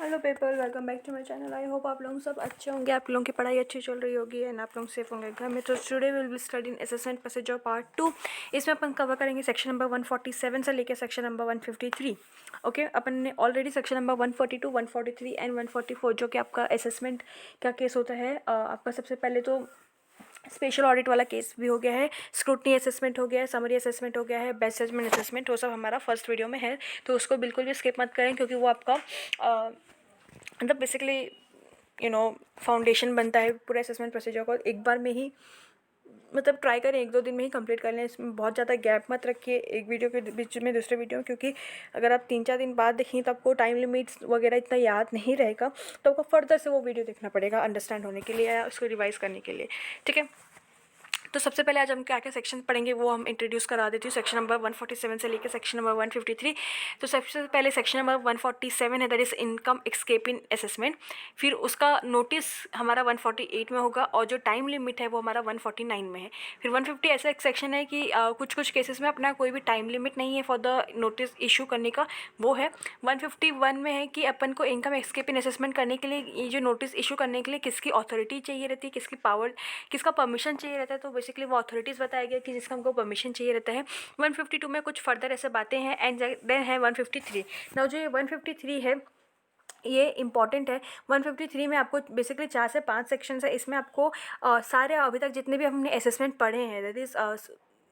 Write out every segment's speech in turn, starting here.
Hello people, welcome back to my channel. I hope आप लोग सब अच्छे होंगे, आप लोगों की पढ़ाई अच्छी चल रही होगी एंड आप लोग सेफ होंगे घर में। तो today will be study in assessment procedure part 2। इसमें अपन कवर करेंगे सेक्शन नंबर 147 से लेकर सेक्शन नंबर 153। ओके, अपन ने ऑलरेडी सेक्शन नंबर 142, 143 एंड 144 जो कि आपका असेसमेंट का केस होता है, आपका सबसे पहले तो स्पेशल ऑडिट वाला केस भी हो गया है, स्क्रूटनी असेसमेंट हो गया है, समरी असेसमेंट हो गया है, बेस्ट जजमेंट असेसमेंट, वो सब हमारा फर्स्ट वीडियो में है। तो उसको बिल्कुल भी स्किप मत करें क्योंकि वो आपका मतलब बेसिकली फाउंडेशन बनता है पूरे असेसमेंट प्रोसीजर को। एक बार में ही मतलब ट्राई करें, 1-2 दिन में ही कंप्लीट कर लें। इसमें बहुत ज़्यादा गैप मत रखिए एक वीडियो के बीच में दूसरे वीडियो, क्योंकि अगर आप 3-4 दिन बाद देखें तो आपको टाइम लिमिट्स वगैरह इतना याद नहीं रहेगा, तो आपको फर्दर से वो वीडियो देखना पड़ेगा अंडरस्टैंड होने के लिए या उसको रिवाइज करने के लिए। ठीक है, तो सबसे पहले आज हम क्या क्या सेक्शन पढ़ेंगे वो हम इंट्रोड्यूस करा देती हूँ। सेक्शन नंबर 147 से लेकर सेक्शन नंबर 153। तो सबसे पहले सेक्शन नंबर 147 है, that is income escape in assessment. फिर उसका नोटिस हमारा 148 में होगा और जो टाइम लिमिट है वो हमारा 149 में है। फिर 150 ऐसा एक सेक्शन है कि कुछ कुछ केसेस में अपना कोई भी टाइम लिमिट नहीं है फॉर द नोटिस इशू करने का, वो है। 151 में है कि अपन को इनकम एस्केप इन असेसमेंट करने के लिए ये जो नोटिस इशू करने के लिए किसकी अथॉरिटी चाहिए रहती है, किसकी पावर, किसका परमिशन चाहिए रहता है। तो बेसिकली वो अथॉरिटीज़ बताया गया कि जिसका हमको परमिशन चाहिए रहता है। 152 में कुछ फर्दर ऐसे बातें हैं एंड देन है 153। नाउ जो ये 153 है ये इंपॉर्टेंट है। 153 में आपको बेसिकली 4 से 5 सेक्शंस है। इसमें आपको सारे अभी तक जितने भी हमने असेसमेंट पढ़े हैं, that is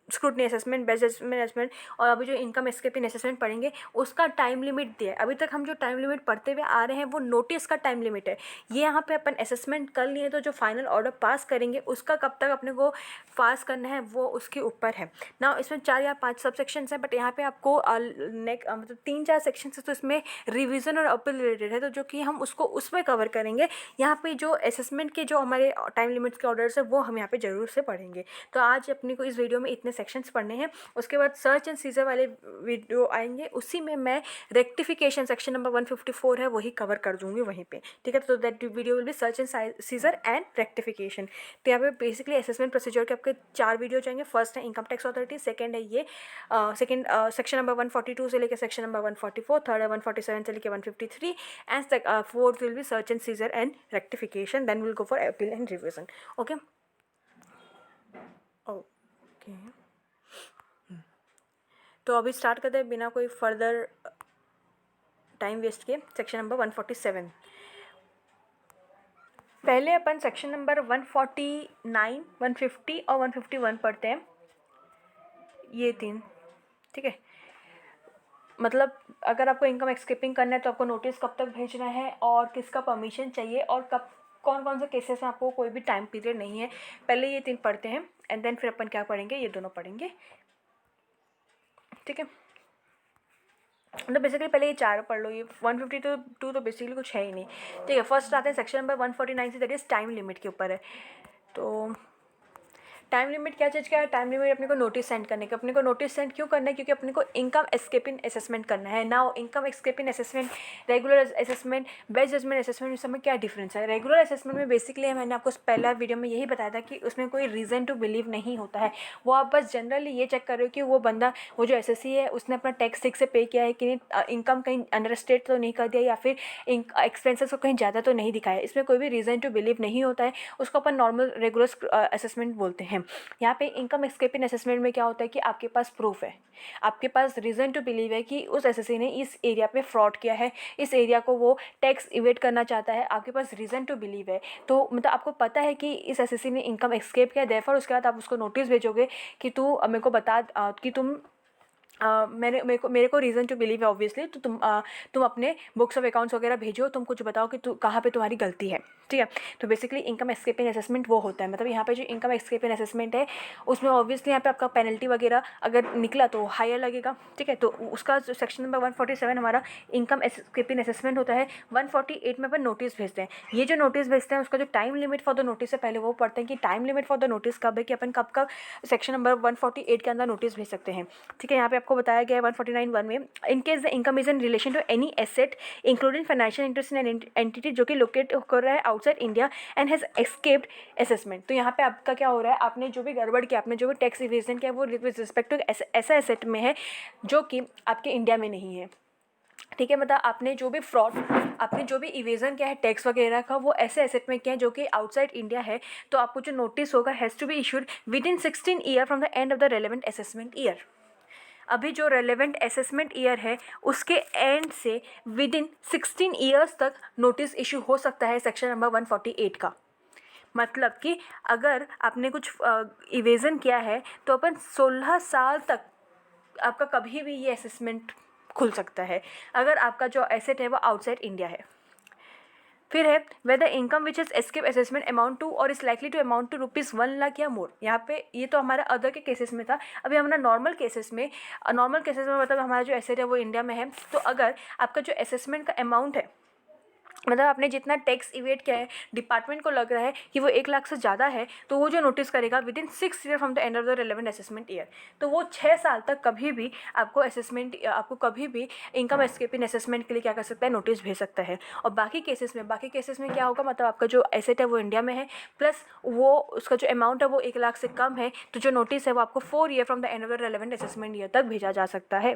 scrutiny assessment, best judgment assessment और अभी जो इनकम एस्केपिंग असेसमेंट पढ़ेंगे उसका टाइम लिमिट दिया है। अभी तक हम जो टाइम लिमिट पढ़ते हुए आ रहे हैं वो नोटिस का टाइम लिमिट है। ये यहाँ पे अपन असेसमेंट कर लिए तो जो फाइनल ऑर्डर पास करेंगे उसका कब तक अपने को पास करना है वो उसके ऊपर है ना। इसमें 4 या 5 सब सेक्शंस हैं, बट यहाँ पे आपको मतलब 3-4 सेक्शन है तो इसमें रिविज़न और अपील रिलेटेड है, तो जो कि हम उसको उसमें कवर करेंगे। यहाँ पे जो असेसमेंट के जो हमारे टाइम लिमिट्स के ऑर्डर्स है वो हम यहाँ पे ज़रूर से पढ़ेंगे। तो आज अपने को इस वीडियो में इतने सेक्शंस पढ़ने हैं। उसके बाद सर्च एंड सीजर वाले वीडियो आएंगे, उसी में मैं रेक्टिफिकेशन सेक्शन नंबर 154 है वही कवर कर दूंगी वहीं पे। ठीक है, तो that video will be search and seizure and rectification. तो यहाँ पे बेसिकली असेसमेंट प्रोसीजर के आपके 4 वीडियो जाएंगे। फर्स्ट है इनकम टैक्स अथॉरिटी, सेकंड है ये सेकंड सेक्शन नंबर 142 से लेकर सेक्शन नंबर 144, थर्ड है 147 से लेकर 153 and fourth will be search and seizure and rectification, then will go for appeal and revision. Okay okay, तो अभी स्टार्ट करते हैं बिना कोई फर्दर टाइम वेस्ट किए सेक्शन नंबर 147। पहले अपन सेक्शन नंबर 149, 150 और 151 पढ़ते हैं, ये 3। ठीक है, मतलब अगर आपको इनकम एस्केपिंग करना है तो आपको नोटिस कब तक भेजना है और किसका परमिशन चाहिए और कब कौन कौन से केसेस में आपको कोई भी टाइम पीरियड नहीं है। पहले ये 3 पढ़ते हैं एंड देन फिर अपन क्या पढ़ेंगे, ये दोनों पढ़ेंगे। ठीक है, तो बेसिकली पहले ये 4 पढ़ लो, ये 152 तो बेसिकली कुछ है ही नहीं। ठीक है, फर्स्ट आते हैं सेक्शन नंबर 149 से, दैट इज टाइम लिमिट के ऊपर है। तो टाइम लिमिट क्या चीज़ का है, टाइम लिमिट अपने को नोटिस सेंड करने का। अपने को नोटिस सेंड क्यों करना है, क्योंकि अपने को इनकम एस्केपिंग असेसमेंट करना है। Now income escaping assessment, regular assessment, best judgment assessment, इस समय क्या डिफरेंस है। रेगुलर असेसमेंट में बेसिकली मैंने आपको पहला वीडियो में यही बताया था कि उसमें कोई रीज़न टू बिलीव नहीं होता है। वो आप बस जनरली ये चेक कर रहे हो कि वो बंदा, वो जो एसएससी है उसने अपना टैक्स ठीक से पे किया है कि नहीं, इनकम कहीं अंडर स्टेट तो नहीं कर दिया या फिर एक्सपेंसेस को कहीं ज़्यादा तो नहीं दिखाया। इसमें कोई भी रीज़न टू बिलीव नहीं होता है, उसको अपन नॉर्मल रेगुलर असेसमेंट बोलते हैं। यहाँ पे इनकम एस्केपिंग असेसमेंट में क्या होता है कि आपके पास प्रूफ है, आपके पास रीज़न टू बिलीव है कि उस एसएससी ने इस एरिया पे फ्रॉड किया है, इस एरिया को वो टैक्स इवेट करना चाहता है, आपके पास रीज़न टू बिलीव है। तो मतलब आपको पता है कि इस एसएससी ने इनकम एस्केप किया, देयरफॉर उसके बाद आप उसको नोटिस भेजोगे कि तू मेरे को बता कि तुम मेरे को रीज़न टू बिलीव है ऑब्वियसली, तो तुम अपने बुक्स ऑफ अकाउंट्स वगैरह भेजो, तुम कुछ बताओ कि कहाँ पे तुम्हारी गलती है। ठीक है, तो बेसिकली इनकम एस्केपिंग असेसमेंट वो होता है। मतलब यहाँ पे जो इनकम एस्केपिंग असेसमेंट है उसमें ऑब्वियसली यहाँ पे आपका पेनल्टी वगैरह अगर निकला तो हायर लगेगा। ठीक है, तो उसका जो सेक्शन नंबर 147 हमारा इनकम एस्केपिंग असेसमेंट होता है। 148 में अपन नोटिस भेजते हैं। ये जो नोटिस भेजते हैं उसका जो time limit for the notice है, पहले वो पढ़ते हैं कि time limit for the notice कब है, कि अपन कब सेक्शन नंबर 148 के अंदर नोटिस भेज सकते हैं। ठीक है, यहाँ पे आपको बताया गया है 149(1) में, in case the income is in relation to any asset including financial interest in an entity जो कि लोकेट कर रहा है outside India and has escaped assessment. तो यहाँ पे आपका क्या हो रहा है, आपने जो भी गड़बड़ किया, आपने जो भी टैक्स इवेजन किया वो विद रिस्पेक्ट टू ऐसा एसेट में है जो कि आपके इंडिया में नहीं है। ठीक है, मतलब आपने जो भी फ्रॉड, आपने जो भी इवेजन किया है टैक्स वगैरह का, वो ऐसे एसेट में किया है जो कि आउटसाइड इंडिया है, तो आपको जो नोटिस होगा has to be issued within 16 year from the end of the relevant assessment year. अभी जो रेलेवेंट असेसमेंट ईयर है उसके एंड से विद इन 16 ईयर्स तक नोटिस इशू हो सकता है सेक्शन नंबर 148 का। मतलब कि अगर आपने कुछ इवेजन किया है तो अपन 16 साल तक आपका कभी भी ये असेसमेंट खुल सकता है अगर आपका जो एसेट है वो आउटसाइड इंडिया है। फिर है whether income which is escape assessment amount to और is likely to amount to ₹1 lakh या मोर। यहाँ पे ये तो हमारा अदर के केसेस में था। अभी हमारा नॉर्मल केसेस में मतलब हमारा जो एसेट है वो इंडिया में है, तो अगर आपका जो असेसमेंट का अमाउंट है, मतलब आपने जितना टैक्स इवेट किया है, डिपार्टमेंट को लग रहा है कि वो 1 लाख से ज़्यादा है, तो वो जो नोटिस करेगा with in 6 year from the end of the relevant assessment year, तो वो 6 साल तक कभी भी आपको कभी भी इनकम एस्केपिंग असेसमेंट के लिए क्या कर सकता है, नोटिस भेज सकता है। और बाकी केसेस में क्या होगा, मतलब आपका जो एसेट है वो इंडिया में है, प्लस वो उसका जो अमाउंट है वो 1 लाख से कम है, तो जो नोटिस है वो आपको 4 year from the end of the relevant assessment year तक भेजा जा सकता है।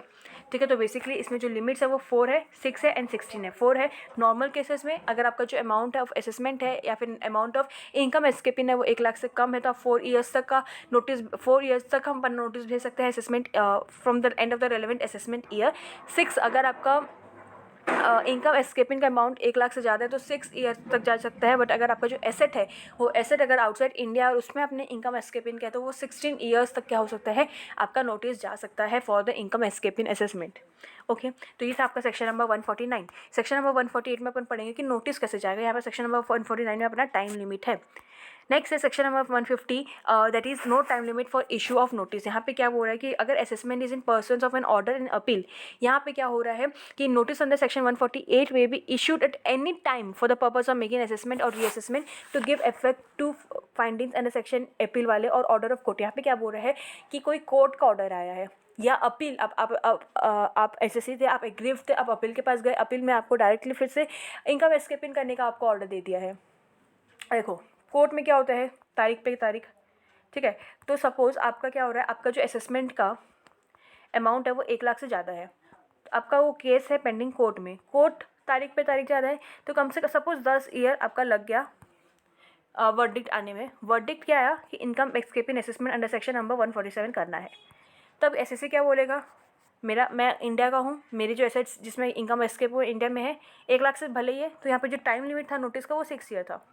ठीक है, तो बेसिकली इसमें जो लिमिट्स है वो 4 है, 6 है एंड 16 है। 4 है नॉर्मल केसेस में, अगर आपका जो अमाउंट ऑफ असेसमेंट है या फिर अमाउंट ऑफ इनकम एस्केपिंग है वो 1 लाख से कम है, तो आप 4 ईयर्स तक का नोटिस, 4 ईयर्स तक हम नोटिस भेज सकते हैं assessment from the end of the relevant assessment year. 6 अगर आपका इनकम एस्केपिंग का अमाउंट 1 लाख से ज़्यादा है तो 6 ईयर्स तक जा सकता है। बट अगर आपका जो एसेट है वो एसेट अगर आउटसाइड इंडिया और उसमें अपने इनकम एस्केपिंग किया तो वो 16 ईयर्स तक क्या हो सकता है, आपका नोटिस जा सकता है for the income escaping assessment. Okay, तो ये था आपका सेक्शन नंबर 149। सेक्शन नंबर 148 में अपन पढ़ेंगे कि नोटिस कैसे जाएगा। यहाँ पर सेक्शन नंबर 149 में अपना टाइम लिमिट है। नेक्स्ट है section number 150, that is no time limit for issue of notice. यहाँ पे क्या हो रहा है कि अगर assessment is in persons of an order in appeal, यहाँ पे क्या हो रहा है कि नोटिस अंडर सेक्शन 148 में be issued at any time for the purpose of making assessment और reassessment to give effect to findings under section appeal वाले और ऑर्डर ऑफ कोर्ट। यहाँ पे क्या बोल रहा है कि कोई कोर्ट का ऑर्डर आया है या अपील, आप एसएससी थे, आप एग्रीव थे, आप अपील के पास गए, अपील में आपको डायरेक्टली फिर से इनकम एस्केपिंग करने का आपको ऑर्डर दे दिया है। देखो कोर्ट में क्या होता है, तारीख पे तारीख, ठीक है। तो सपोज़ आपका क्या हो रहा है, आपका जो असेसमेंट का अमाउंट है वो 1 लाख से ज़्यादा है, आपका वो केस है पेंडिंग कोर्ट में, कोर्ट तारीख पे तारीख ज़्यादा है, तो कम से कम सपोज़ 10 ईयर आपका लग गया वर्डिक्ट आने में। वर्डिक्ट क्या आया कि income escaping assessment under section number 147 करना है। तब एसएससी क्या बोलेगा, मैं इंडिया का हूँ, मेरी जो एसेट्स जिसमें इनकम एस्केप वो इंडिया में है, 1 लाख से भले ही है, तो यहाँ पे जो टाइम लिमिट था नोटिस का वो 6 ईयर था।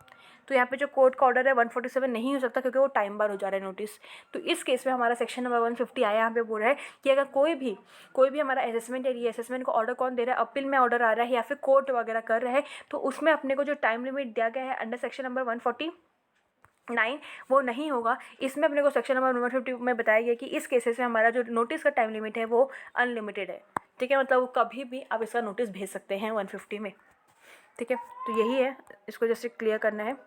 तो यहाँ पे जो कोर्ट का ऑर्डर है 147 नहीं हो सकता क्योंकि वो टाइम बार हो जा रहा है नोटिस। तो इस केस में हमारा सेक्शन नंबर 150 आया, यहाँ पे बोल रहा है कि अगर कोई भी हमारा असेसमेंट या रीअसेसमेंट को ऑर्डर कौन दे रहा है, अपील में ऑर्डर आ रहा है या फिर कोर्ट वगैरह कर रहा है, तो उसमें अपने को जो टाइम लिमिट दिया गया है अंडर सेक्शन नंबर 149 वो नहीं होगा। इसमें अपने को सेक्शन नंबर 150 में बताया गया कि इस केसेस में हमारा जो नोटिस का टाइम लिमिट है वो अनलिमिटेड है। ठीक है, मतलब कभी भी आप इसका नोटिस भेज सकते हैं 150 में। ठीक है, तो यही है, इसको जैसे क्लियर करना है।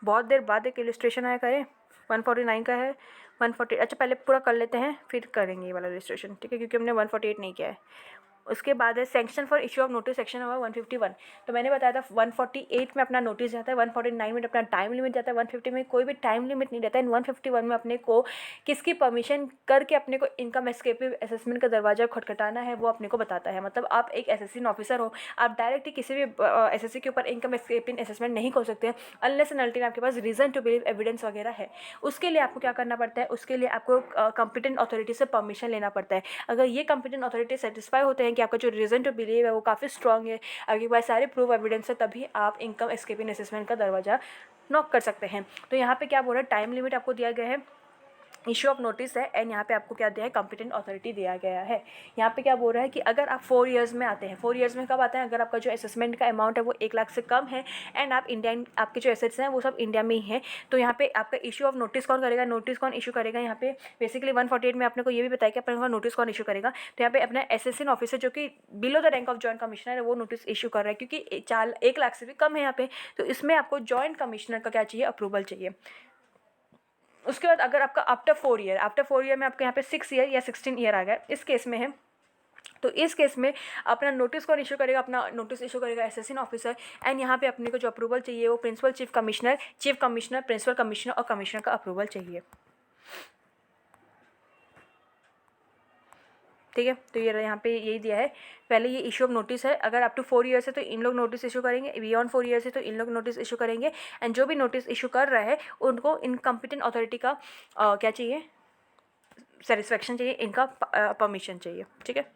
बहुत देर बाद एक इलस्ट्रेशन आया करें, 149 का है 140। अच्छा पहले पूरा कर लेते हैं फिर करेंगे ये वाला इलस्ट्रेशन, ठीक है, क्योंकि हमने 148 नहीं किया है। उसके बाद है sanction for issue of notice section number 151। तो मैंने बताया था 148 में अपना नोटिस जाता है, 149 में अपना टाइम लिमिट जाता है, 150 में कोई भी टाइम लिमिट नहीं रहता है। 151 में अपने को किसकी परमिशन करके अपने को इनकम एस्केपिंग असेसमेंट का दरवाजा खटखटाना है वो अपने को बताता है। मतलब आप एक असेसिंग ऑफिसर हो, आप डायरेक्टली किसी भी एसएससी के ऊपर इनकम एस्केपिंग असेसमेंट नहीं कर सकते अनलेस एंड अनटिल आपके पास रीज़न टू बिलीव एविडेंस वगैरह है। उसके लिए आपको क्या करना पड़ता है, उसके लिए आपको कॉम्पिटेंट अथॉरिटी से परमिशन लेना पड़ता है। अगर ये कॉम्पिटेंट अथॉरिटी सेटिस्फाई होते हैं कि आपका जो रीज़न टू बिलीव है वो काफ़ी स्ट्रॉन्ग है, आपके पास सारे प्रूफ एविडेंस है, तभी आप इनकम एस्केपिंग असेसमेंट का दरवाजा नॉक कर सकते हैं। तो यहाँ पे क्या बोल रहा है, टाइम लिमिट आपको दिया गया है, इशू ऑफ नोटिस है, एंड यहाँ पे आपको क्या दिया है, कॉम्पिटेंट अथॉरिटी दिया गया है। यहाँ पे क्या बोल रहा है कि अगर आप 4 ईयर्स में आते हैं, 4 ईयर्स में कब आते हैं, अगर आपका जो असेसमेंट का अमाउंट है वो 1 लाख से कम है एंड आप इंडियन, आपके जो एसेट्स हैं वो सब इंडिया में ही है, तो यहाँ पे आपका इशू ऑफ नोटिस कौन करेगा, नोटिस कौन इशू करेगा। यहाँ पे बेसिकली 148 में आपने को ये भी बताया कि अपने नोटिस कौन इशू करेगा। तो यहाँ पे अपना असिस्टेंट ऑफिसर जो कि below the rank of joint commissioner है वो नोटिस इशू कर रहा है, क्योंकि 1 लाख से भी कम है यहाँ पे, तो इसमें आपको जॉइंट कमिश्नर का क्या चाहिए, अप्रूवल चाहिए। उसके बाद अगर आपका आफ्टर 4 ईयर में आपके यहाँ पे 6 ईयर या 16 ईयर आ गया, इस केस में है, तो इस केस में अपना नोटिस कौन इशू करेगा, अपना नोटिस इशू करेगा असिस्टेंट ऑफिसर, एंड यहाँ पे अपने को जो अप्रूवल चाहिए वो principal chief commissioner, principal commissioner और कमिश्नर का अप्रूवल चाहिए। ठीक है। तो ये यहाँ पे यही दिया है, पहले ये इशू ऑफ नोटिस है, अगर अप टू 4 ईयर्स है तो इन लोग नोटिस इशू करेंगे, बियॉन्ड 4 ईयर्स है तो इन लोग नोटिस इशू करेंगे। एंड जो भी नोटिस इशू कर रहा है उनको इनकम्पिटेंट अथॉरिटी का क्या चाहिए, सेटिस्फेक्शन चाहिए, इनका परमिशन चाहिए, ठीक है।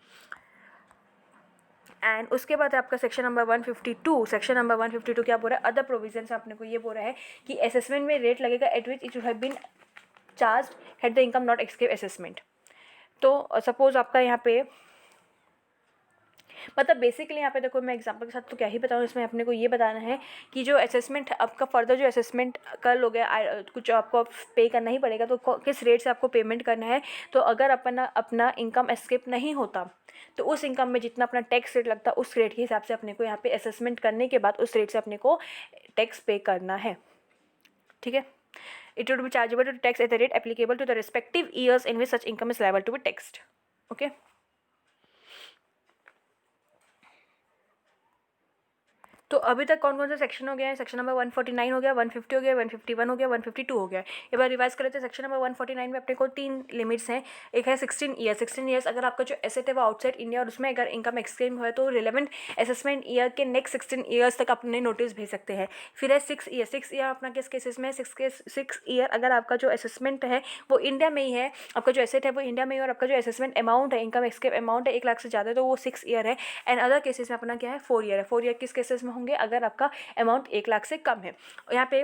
एंड उसके बाद आपका सेक्शन नंबर 152, सेक्शन नंबर 152 क्या बोल रहा है, अदर प्रोविजन से आपने को ये बोल रहा है कि असेसमेंट में रेट लगेगा at which it would have been charge had the income not escape assessment. तो सपोज आपका यहाँ पे मतलब बेसिकली यहाँ पे देखो, मैं एग्जांपल के साथ तो क्या ही बताऊँ, इसमें अपने को ये बताना है कि जो असेसमेंट आपका फर्दर जो असेसमेंट कर लोगे, कुछ आपको पे करना ही पड़ेगा, तो किस रेट से आपको पेमेंट करना है। तो अगर अपना इनकम एस्केप नहीं होता तो उस इनकम में जितना अपना टैक्स रेट लगता है उस रेट के हिसाब से अपने को यहाँ पे असेसमेंट करने के बाद उस रेट से अपने को टैक्स पे करना है, ठीक है। It would be chargeable to tax at the rate applicable to the respective years in which such income is liable to be taxed. Okay. तो अभी तक कौन कौन से सेक्शन हो गया है, सेक्शन नंबर 149 हो गया, 150 हो गया, 151 हो गया, 152 हो गया। एक बार रिवाइज कर लेते हैं। सेक्शन नंबर 149 में अपने को 3 लिमिट्स हैं। एक है 16 ईयर, 16 ईयर्स अगर आपका जो एसेट है वो आउटसाइड इंडिया और उसमें अगर इनकम एक्सक्लेम हुआ है तो रिलेवेंट असेसमेंट ईयर के नेक्स्ट 16 ईयर्स तक अपने नोटिस भेज सकते हैं। फिर है 6 ईयर, 6 ईयर अपना किस केसेस में, 6 ईयर अगर आपका जो असेसमेंट है वो इंडिया में ही है, आपका जो एसेट है वो इंडिया में ही और आपका जो असेसमेंट अमाउंट है, इनकम एक्सकेप अमाउंट है 1 लाख से ज़्यादा है तो वो 6 ईयर है। एंड अदर केसेस में अपना क्या है 4 ईयर है। 4 ईयर किस केसेस में होंगे, अगर आपका अमाउंट 1 लाख से कम है। यहाँ पे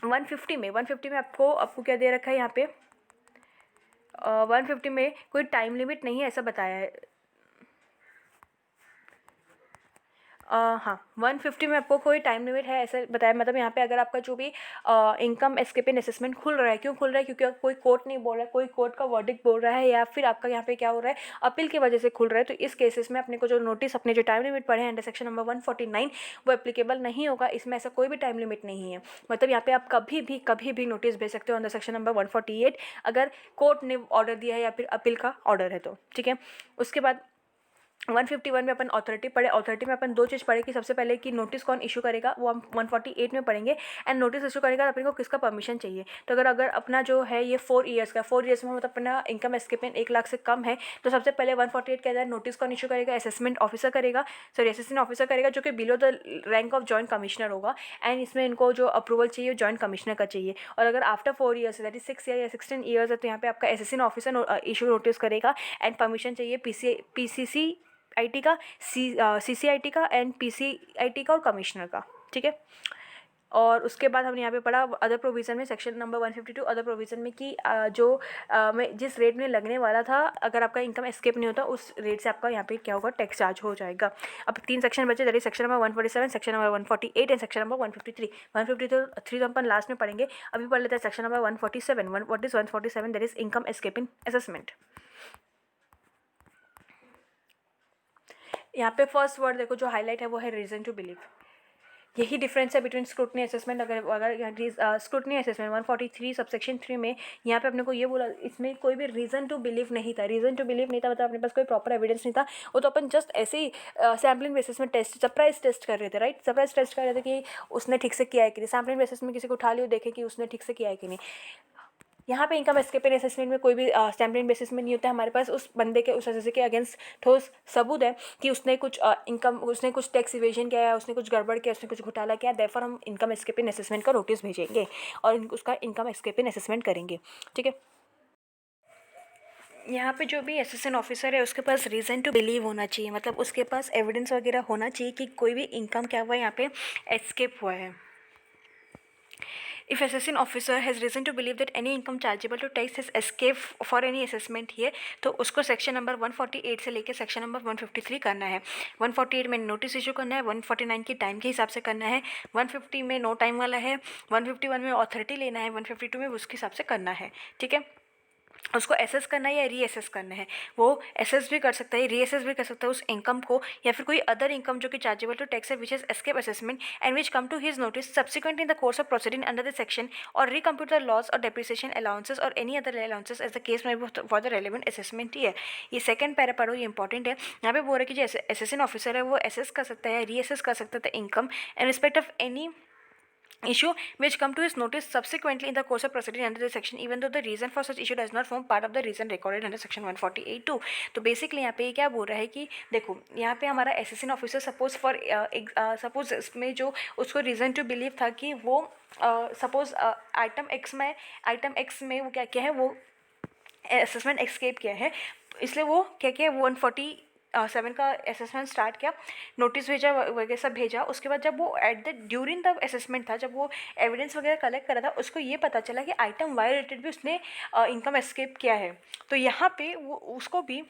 150 में आपको क्या दे रखा है, यहाँ पे 150 में कोई टाइम लिमिट नहीं है ऐसा बताया है। हाँ 150 में आपको कोई टाइम लिमिट है ऐसा बताया, मतलब यहाँ पे अगर आपका जो भी इनकम एस्केप एंड असेसमेंट खुल रहा है, क्यों खुल रहा है, क्योंकि कोई कोर्ट नहीं बोल रहा है, कोई कोर्ट का वर्डिक्ट बोल रहा है, या फिर आपका यहाँ पे क्या हो रहा है अपील की वजह से खुल रहा है, तो इस केसेस में अपने को जो नोटिस अपने जो टाइम लिमिट पड़े हैं अंडर सेक्शन नंबर 149 वो एप्लीकेबल नहीं होगा। इसमें ऐसा कोई भी टाइम लिमिट नहीं है, मतलब यहाँ पे आप कभी भी नोटिस भेज सकते हो अंडर सेक्शन नंबर 148 अगर कोर्ट ने ऑर्डर दिया है या फिर अपील का ऑर्डर है तो, ठीक है। उसके बाद 151 में अपन अथॉरिटी पढ़े, अथॉरिटी में अपन 2 चीज़ पढ़े कि सबसे पहले कि नोटिस कौन इशू करेगा वो हम 148 में पढ़ेंगे। एंड नोटिस इशू करेगा तो अपने को किसका परमिशन चाहिए, तो अगर अपना जो है ये 4 ईयर्स का, 4 ईयर्स में मतलब अपना इनकम एस्केपमेंट 1 लाख से कम है तो सबसे पहले 148 के अंदर नोटिस कौन इशू करेगा, असेसमेंट ऑफिसर करेगा, सॉरी असिस्टेंट ऑफिसर करेगा जो कि below the rank of joint commissioner होगा। एंड इसमें इनको जो अप्रूवल चाहिए जॉइंट कमिश्नर का चाहिए। और अगर after 4 years that is 6 year या 16 ईयर्स है तो यहाँ पे आपका असिस्टेंट ऑफिसर इशू नोटिस करेगा एंड परमिशन चाहिए पीसीसी आईटी का, सीसीआईटी का एंड पीसीआईटी का और कमिश्नर का, ठीक है। और उसके बाद हमने यहाँ पे पढ़ा अदर प्रोविज़न में सेक्शन नंबर 152 अदर प्रोविज़न में कि में जिस रेट में लगने वाला था अगर आपका इनकम एस्केप नहीं होता उस रेट से आपका यहाँ पे क्या होगा टैक्स चार्ज हो जाएगा। अब 3 सेक्शन बचे, that is section number 147, section number 148 and section number 153। 153 तो अपन लास्ट में पढ़ेंगे, अभी पढ़ लेते हैं section number 147। What is 147, that is income escaping assessment. यहाँ पे फर्स्ट वर्ड देखो जो हाईलाइट है वो है रीज़न टू बिलीव। यही डिफरेंस है बिटवीन स्क्रूटनी असेसमेंट। अगर स्क्रूटनी असेसमेंट 143 सबसेक्शन 3 में यहाँ पे अपने को ये बोला इसमें कोई भी रीज़न टू बिलीव नहीं था। रीज़न टू बिलीव नहीं था मतलब अपने पास कोई प्रॉपर एविडेंस नहीं था, वो तो अपन जस्ट ऐसे ही सैम्पलिंग बेसिस में सरप्राइज टेस्ट कर रहे थे, राइट। सरप्राइज टेस्ट कर रहे थे कि उसने ठीक से किया है कि नहीं, सैम्पलिंग बेसिस में किसी को उठा लियो देखे कि उसने ठीक से किया है कि नहीं। यहाँ पे इनकम एस्केप एंड असेसमेंट में कोई भी सैम्पलिंग बेसिस में नहीं होता है। हमारे पास उस बंदे के उस एसेसी के अगेंस्ट ठोस सबूत है कि उसने कुछ उसने कुछ टैक्स इवेजन किया है, उसने कुछ गड़बड़ किया, उसने कुछ घोटाला किया, देयरफॉर हम इनकम एस्केप एंड असेसमेंट का नोटिस भेजेंगे और उसका इनकम एस्केप एंड असेसमेंट करेंगे, ठीक है। यहाँ पे जो भी असिस्टेंट ऑफिसर है उसके पास रीज़न टू बिलीव होना चाहिए, मतलब उसके पास एविडेंस वगैरह होना चाहिए कि कोई भी इनकम क्या हुआ है यहाँ पे एस्केप हुआ है। If assessing officer has reason to believe that any income chargeable to tax has escaped for any assessment here, तो उसको सेक्शन नंबर 148 से लेकर सेक्शन नंबर 153 करना है। 148 में नोटिस इशू करना है, 149 की टाइम के हिसाब से करना है, 150 में नो टाइम वाला है, 151 में ऑथोरिटी लेना है, 152 में उसके हिसाब से करना है, ठीक है। उसको एसेस करना है या रीएसेस करना है, वो एसेस भी कर सकता है, रीएसेस भी कर सकता है उस इनकम को, या फिर कोई अदर इनकम जो कि चार्जेबल टू टैक्स है which is escape assessment and which come to his notice subsequent in the course of proceeding under the section और रिकम्प्यूट द लॉस और डेप्रिसिएशन अलाउंसेस और any other allowances as the case में for the relevant assessment ही है। ये second para पढ़ो, ये important है। यहाँ पे बोल रहा है कि जो असेसिंग ऑफिसर है वो एसेस कर सकता है, रीएसेस कर सकता है income in respect of any issue which come to his notice subsequently in the course of proceeding under this section even though the reason for such issue does not form part of the reason recorded under section 148(2). तो basically यहाँ पे ये क्या बोल रहा है कि देखो यहाँ पे हमारा असिस्टेंट ऑफिसर सपोज इसमें जो उसको रीज़न टू बिलीव था कि वो सपोज आइटम एक्स में वो क्या क्या है, वो असेसमेंट एस्केप किया है, इसलिए वो क्या क्या 147 का असेसमेंट स्टार्ट किया, नोटिस भेजा वगैरह सब भेजा। उसके बाद जब वो ड्यूरिंग द असेसमेंट था, जब वो एविडेंस वगैरह कलेक्ट करा था, उसको ये पता चला कि आइटम वाई रिलेटेड भी उसने इनकम एस्केप किया है। तो यहाँ पे वो उसको भी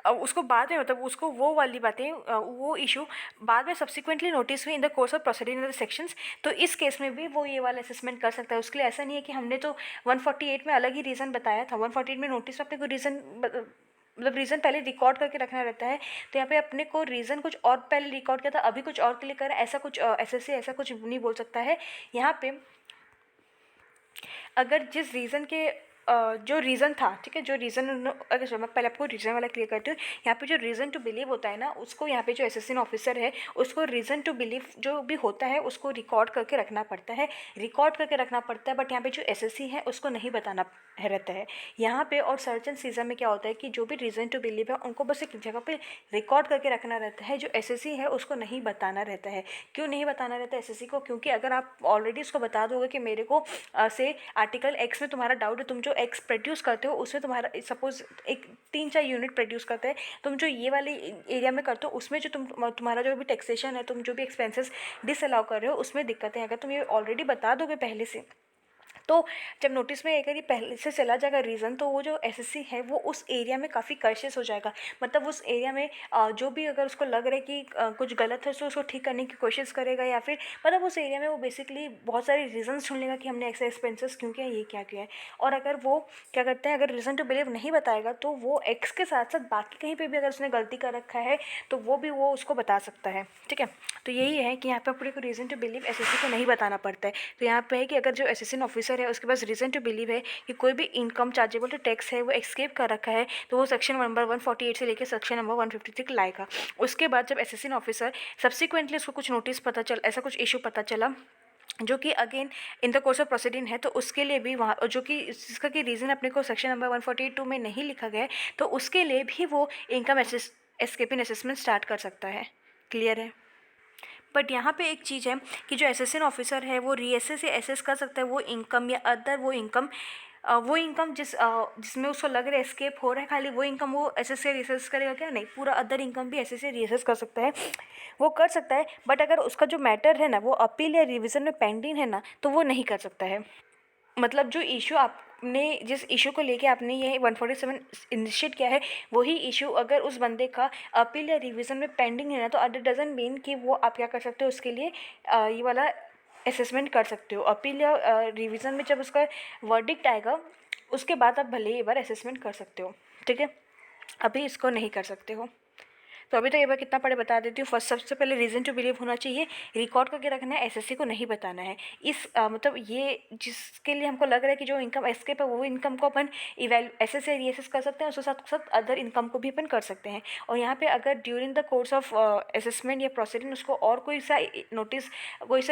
उसको बाद में मतलब उसको वो वाली बातें वो इशू बाद में सब्सिक्वेंटली नोटिस हुई इन the course of proceeding in the sections. तो इस केस में भी वो ये वाला असेसमेंट कर सकता है। उसके लिए ऐसा नहीं है कि हमने तो 148 में अलग ही रीज़न बताया था, 148 में नोटिस अपने को रीज़न मतलब रीज़न पहले रिकॉर्ड करके रखना रहता है। तो यहाँ पे अपने को रीज़न कुछ और पहले रिकॉर्ड किया था, अभी कुछ और क्लिक करें, ऐसा कुछ एसएससी ऐसा कुछ नहीं बोल सकता है। यहाँ पे अगर जिस रीज़न के जो रीज़न था, ठीक है, जो रीज़न अगर मैं पहले आपको रीज़न वाला क्लियर करती हूँ। यहाँ पे जो रीज़न टू बिलीव होता है ना, उसको यहाँ पे जो असिस्टेंट ऑफिसर है उसको रीज़न टू बिलीव जो भी होता है उसको रिकॉर्ड करके रखना पड़ता है, बट यहाँ पे जो एसएससी है उसको नहीं बताना रहता है यहाँ पे। और सर्च एंड सीजर में क्या होता है कि जो भी रीज़न टू बिलीव है उनको बस एक जगह पे रिकॉर्ड करके रखना रहता है, जो एसएससी है उसको नहीं बताना रहता है। क्यों नहीं बताना रहता है एसएससी को? क्योंकि अगर आप ऑलरेडी उसको बता दोगे कि मेरे को से आर्टिकल एक्स में तुम्हारा डाउट है, तुम जो एक्स प्रोड्यूस करते हो उसमें तुम्हारा सपोज एक 3-4 यूनिट प्रोड्यूस करते हैं, तुम जो ये वाले एरिया में करते हो उसमें जो तुम्हारा जो भी टैक्सेशन है, तुम जो भी एक्सपेंसेस डिसअलाउ कर रहे हो उसमें दिक्कतें। अगर तुम ये ऑलरेडी बता दोगे पहले से, तो जब नोटिस में अगर ये पहले से चला जाएगा रीज़न, तो वो जो एसएससी है वो उस एरिया में काफ़ी कॉन्शियस हो जाएगा। मतलब उस एरिया में जो भी अगर उसको लग रहा है कि कुछ गलत है तो उसको ठीक करने की कोशिश करेगा, या फिर मतलब उस एरिया में वो बेसिकली बहुत सारे रीजंस ढूंढ लेगा कि हमने ऐसे एक्सपेंसेस क्यों किया, ये क्या किया है। और अगर वो क्या करते हैं, अगर रीज़न टू बिलीव नहीं बताएगा तो वो एक्स के साथ साथ बाकी कहीं पर भी अगर उसने गलती कर रखा है तो वो उसको बता सकता है। ठीक है, तो यही है कि यहाँ पर पूरे को रीज़न टू बिलीव एसएससी को नहीं बताना पड़ता है। तो यहाँ पे है कि अगर जो असिस्टेंट ऑफिसर है उसके पास रीज़न टू बिलीव है कि कोई भी इनकम चार्जेबल टू टैक्स है वो एस्केप कर रखा है, तो वो सेक्शन नंबर 148 से लेकर सेक्शन नंबर 153 लाएगा। उसके बाद जब असिस्टेंट ऑफिसर सब्सिक्वेंटली उसको कुछ नोटिस पता चल ऐसा कुछ इशू पता चला जो कि again in the course of proceeding है, तो उसके लिए भी वहाँ जो कि जिसका कि रीज़न अपने को सेक्शन नंबर 142 में नहीं लिखा गया है, तो उसके लिए भी वो इनकम एस्केपिंग असेसमेंट स्टार्ट कर सकता है। क्लियर है? बट यहाँ पे एक चीज़ है कि जो असिस्टेंट ऑफिसर है वो रीएसएस से एसेस कर सकता है वो इनकम या अदर वो इनकम जिसमें उसको लग रहा है एस्केप हो रहा है, खाली वो इनकम वो एसएस से रीएसेस करेगा क्या? नहीं, पूरा अदर इनकम भी एसएस से रीएसेस कर सकता है, वो कर सकता है। बट अगर उसका जो मैटर है ना वो अपील या रिविज़न में पेंडिंग है ना, तो वो नहीं कर सकता है। मतलब जो इशू आपने जिस इशू को लेके आपने ये 147 इनिशिएट किया है, वही इशू अगर उस बंदे का अपील या रिवीजन में पेंडिंग है ना, तो इट डजंट मीन कि वो आप क्या कर सकते हो उसके लिए ये वाला असेसमेंट कर सकते हो। अपील या रिवीजन में जब उसका वर्डिक्ट आएगा उसके बाद आप भले एक बार असेसमेंट कर सकते हो। ठीक है, अभी इसको नहीं कर सकते हो। तो अभी तो ये बार कितना पढ़े बता देती हूँ। फर्स्ट सबसे पहले रीज़न टू बिलीव होना चाहिए, रिकॉर्ड करके रखना है, एसएससी को नहीं बताना है। इस मतलब ये जिसके लिए हमको लग रहा है कि जो इनकम एस्केप है वो इनकम को अपन एसएस या रीएसएस कर सकते हैं, उसके साथ साथ अदर इनकम को भी अपन कर सकते हैं। और यहाँ पे अगर during the course of assessment या प्रोसीडिंग उसको और कोई सा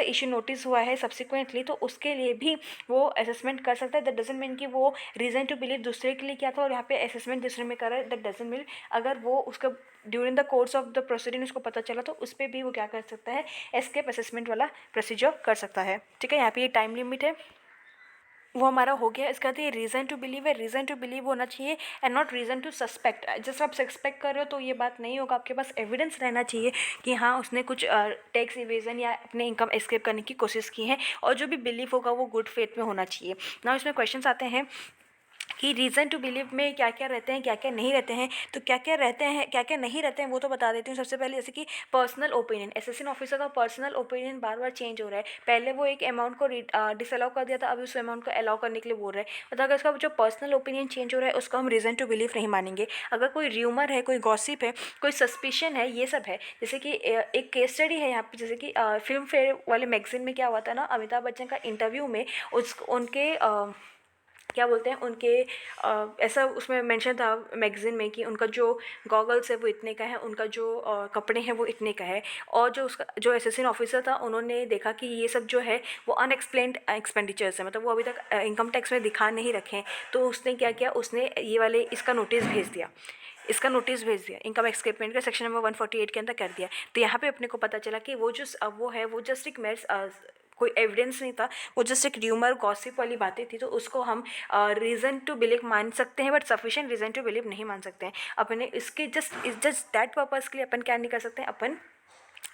इशू नोटिस हुआ है सब्सिक्वेंटली, तो उसके लिए भी वो असेसमेंट कर सकता है। दैट डजंट मीन कि वो रीज़न टू बिलीव दूसरे के लिए किया था और यहाँ पे असेसमेंट दूसरे में कर रहा है। दैट डजंट मीन अगर वो उसका during the course of the proceeding उसको पता चला तो उस पर भी वो क्या कर सकता है, एस्केप असेसमेंट वाला प्रोसीजर कर सकता है। ठीक है, यहाँ पे ये टाइम लिमिट है वो हमारा हो गया। इसका ये रीज़न टू बिलीव है, रीज़न टू बिलीव होना चाहिए and not reason to suspect. जैसे आप सस्पेक्ट कर रहे हो तो ये बात नहीं होगा, आपके पास एविडेंस रहना चाहिए कि हाँ उसने कुछ टैक्स इवेजन या अपने इनकम एस्केप करने की कोशिश की है, और जो भी बिलीव होगा वो गुड फेथ में होना चाहिए ना। इसमें क्वेश्चंस आते हैं कि रीज़न टू बिलीव में क्या क्या रहते हैं, क्या क्या नहीं रहते हैं। तो क्या क्या रहते हैं क्या क्या नहीं रहते हैं वो तो बता देती हूँ। सबसे पहले जैसे कि पर्सनल ओपिनियन, असिस्टेंट ऑफिसर का पर्सनल ओपिनियन बार बार चेंज हो रहा है। पहले वो एक अमाउंट को डिसअलाउ कर दिया था, अभी उस अमाउंट को अलाउ करने के लिए बोल रहे हैं। मतलब अगर उसका जो पर्सनल ओपिनियन चेंज हो रहा है उसको हम रीज़न टू बिलीव नहीं मानेंगे। अगर कोई र्यूमर है, कोई गॉसिप है, कोई सस्पिशन है, ये सब है। जैसे कि एक केस स्टडी है यहाँ पे, जैसे कि फिल्म फेयर वाले मैगजीन में क्या हुआ था ना, अमिताभ बच्चन का इंटरव्यू में उनके क्या बोलते हैं उनके ऐसा उसमें मेंशन था मैगज़ीन में कि उनका जो गॉगल्स है वो इतने का है, उनका जो कपड़े हैं वो इतने का है, और जो उसका जो असिस्टेंट ऑफिसर था उन्होंने देखा कि ये सब जो है वो अनएक्सप्लेन्ड एक्सपेंडिचर्स है, मतलब वो अभी तक इनकम टैक्स में दिखा नहीं रखे हैं। तो उसने क्या किया, उसने ये वाले इसका नोटिस भेज दिया, इनकम एस्केपमेंट का सेक्शन नंबर 148 के अंदर कर दिया। तो यहाँ पे अपने को पता चला कि वो जो वो है वो जस्ट एक मेरे कोई एविडेंस नहीं था, वो जस्ट एक र्यूमर गॉसिप वाली बातें थी। तो उसको हम रीज़न टू बिलीव मान सकते हैं, but sufficient reason to believe नहीं मान सकते हैं। अपने इसके जस्ट दैट पर्पज़ के लिए अपन क्या नहीं कर सकते हैं, अपन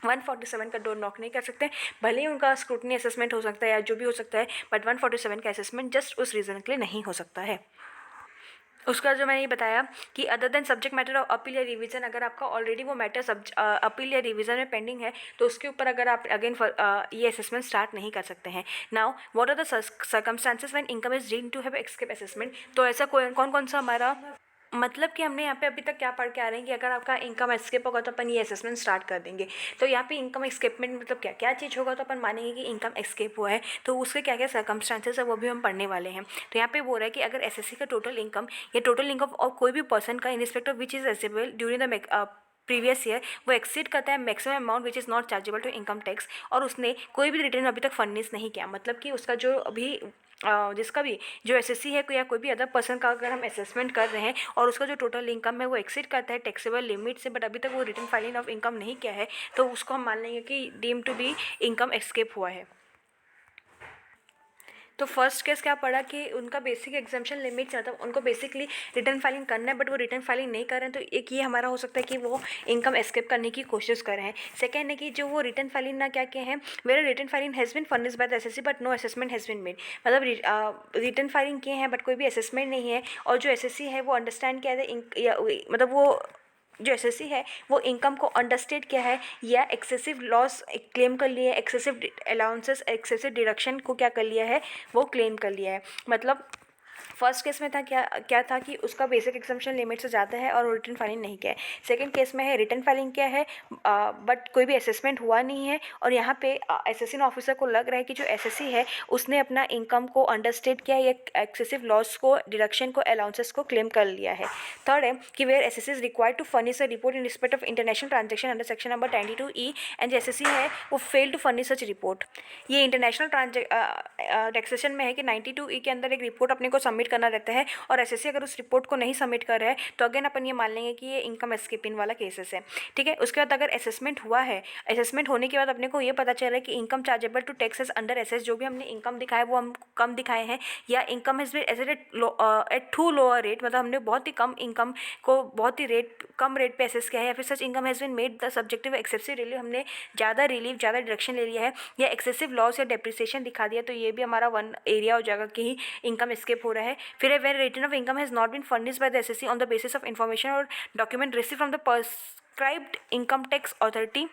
147 का डोर नॉक नहीं कर सकते। भले ही उनका स्क्रूटनी असेसमेंट हो सकता है या जो भी हो सकता है, बट 147 का असेसमेंट जस्ट उस रीज़न के लिए नहीं हो सकता है। उसका जो मैंने ये बताया कि other than subject matter of appeal या रिवीजन, अगर आपका ऑलरेडी वो मैटर अपील या रिवीजन में पेंडिंग है तो उसके ऊपर अगर आप अगेन ये असेसमेंट स्टार्ट नहीं कर सकते हैं। Now what are the circumstances when income is deemed to have escape assessment. तो ऐसा कौन कौन सा हमारा मतलब कि हमने यहाँ पे अभी तक क्या पढ़ के आ रहे हैं कि अगर आपका इनकम एस्केप होगा तो अपन ये असेसमेंट स्टार्ट कर देंगे। तो यहाँ पे इनकम एस्केपमेंट मतलब क्या क्या चीज़ होगा तो अपन मानेंगे कि इनकम एस्केप हुआ है, तो उसके क्या क्या सर्कमस्टांसेस है वो भी हम पढ़ने वाले हैं। तो यहाँ पे बोल रहा है कि अगर एसएससी का टोटल इनकम या टोटल इनकम और कोई भी पर्सन का in respect of which is assessable during the previous year वो एक्सीड करता है maximum amount which is not chargeable to income tax, और उसने कोई भी रिटर्न अभी तक फर्निश नहीं किया, मतलब कि उसका जो अभी जिसका भी जो एसएससी है या कोई भी अदर पर्सन का अगर हम असेसमेंट कर रहे हैं और उसका जो टोटल इनकम है वो एक्सीड करता है टैक्सेबल लिमिट से, बट अभी तक वो रिटर्न फाइलिंग ऑफ इनकम नहीं किया है, तो उसको हम मान लेंगे कि deem to be income escape हुआ है। तो फर्स्ट केस क्या पड़ा कि उनका बेसिक एग्जाम्पशन लिमिट मतलब उनको बेसिकली रिटर्न फाइलिंग करना है, बट वो रिटर्न फाइलिंग नहीं कर रहे हैं, तो एक ये हमारा हो सकता है कि वो इनकम एस्केप करने की कोशिश कर रहे हैं। सेकेंड है कि जो वो रिटर्न फाइलिंग ना क्या किए हैं, where return filing has been furnished by the assessee but no assessment has been made, मतलब रिटर्न फाइलिंग किए हैं बट कोई भी असेसमेंट नहीं है, और जो एसएससी है वो अंडरस्टैंड किया है मतलब वो जो एसएससी है वो इनकम को अंडरस्टेट किया है या एक्सेसिव लॉस क्लेम कर लिया है, एक्सेसिव अलाउंसेस एक्सेसिव डिडक्शन को क्या कर लिया है, वो क्लेम कर लिया है। मतलब फर्स्ट केस में था क्या था कि उसका बेसिक एग्जाम्पशन लिमिट से ज़्यादा है और रिटर्न फाइलिंग नहीं किया है। सेकंड केस में है रिटर्न फाइलिंग किया है बट कोई भी असेसमेंट हुआ नहीं है, और यहाँ पे असेसिंग ऑफिसर को लग रहा है कि जो एसएससी है उसने अपना इनकम को अंडरस्टेट किया या एक्सेसिव लॉस को डिडक्शन को अलाउंसेस को क्लेम कर लिया है। थर्ड है कि where assessee is required to furnish a report in respect of international transaction under section number 92E and जो एसएससी है वो fail to furnish such report. ये इंटरनेशनल टैक्सेशन में है कि 92E के अंदर एक रिपोर्ट अपने को सबमिट करना रहता है, और एसएससी अगर उस रिपोर्ट को नहीं सबमिट कर रहा है तो अगेन अपन ये मान लेंगे कि ये इनकम एस्केपिंग वाला केसेस है। ठीक है, उसके बाद अगर असेसमेंट हुआ है, असेसमेंट होने के बाद अपने को ये पता चल रहा है कि income chargeable to taxes under assess, जो भी हमने इनकम दिखाया वो हम कम दिखाए हैं, या income has been assessed at to lower rate, मतलब हमने बहुत ही कम इनकम को बहुत ही कम रेट पे एसेस किया है, या फिर such income has been made the subjective excessive relief, हमने ज़्यादा रिलीफ ज़्यादा डिडक्शन ले लिया है, या एक्सेसिव लॉस या डेप्रिसिएशन दिखा दिया, तो ये भी हमारा वन एरिया हो जाएगा कि ही इनकम एस्केप हो रहा है। फिर when return of income has not been furnished by the SSC on the basis of information or document received from the prescribed income tax authority,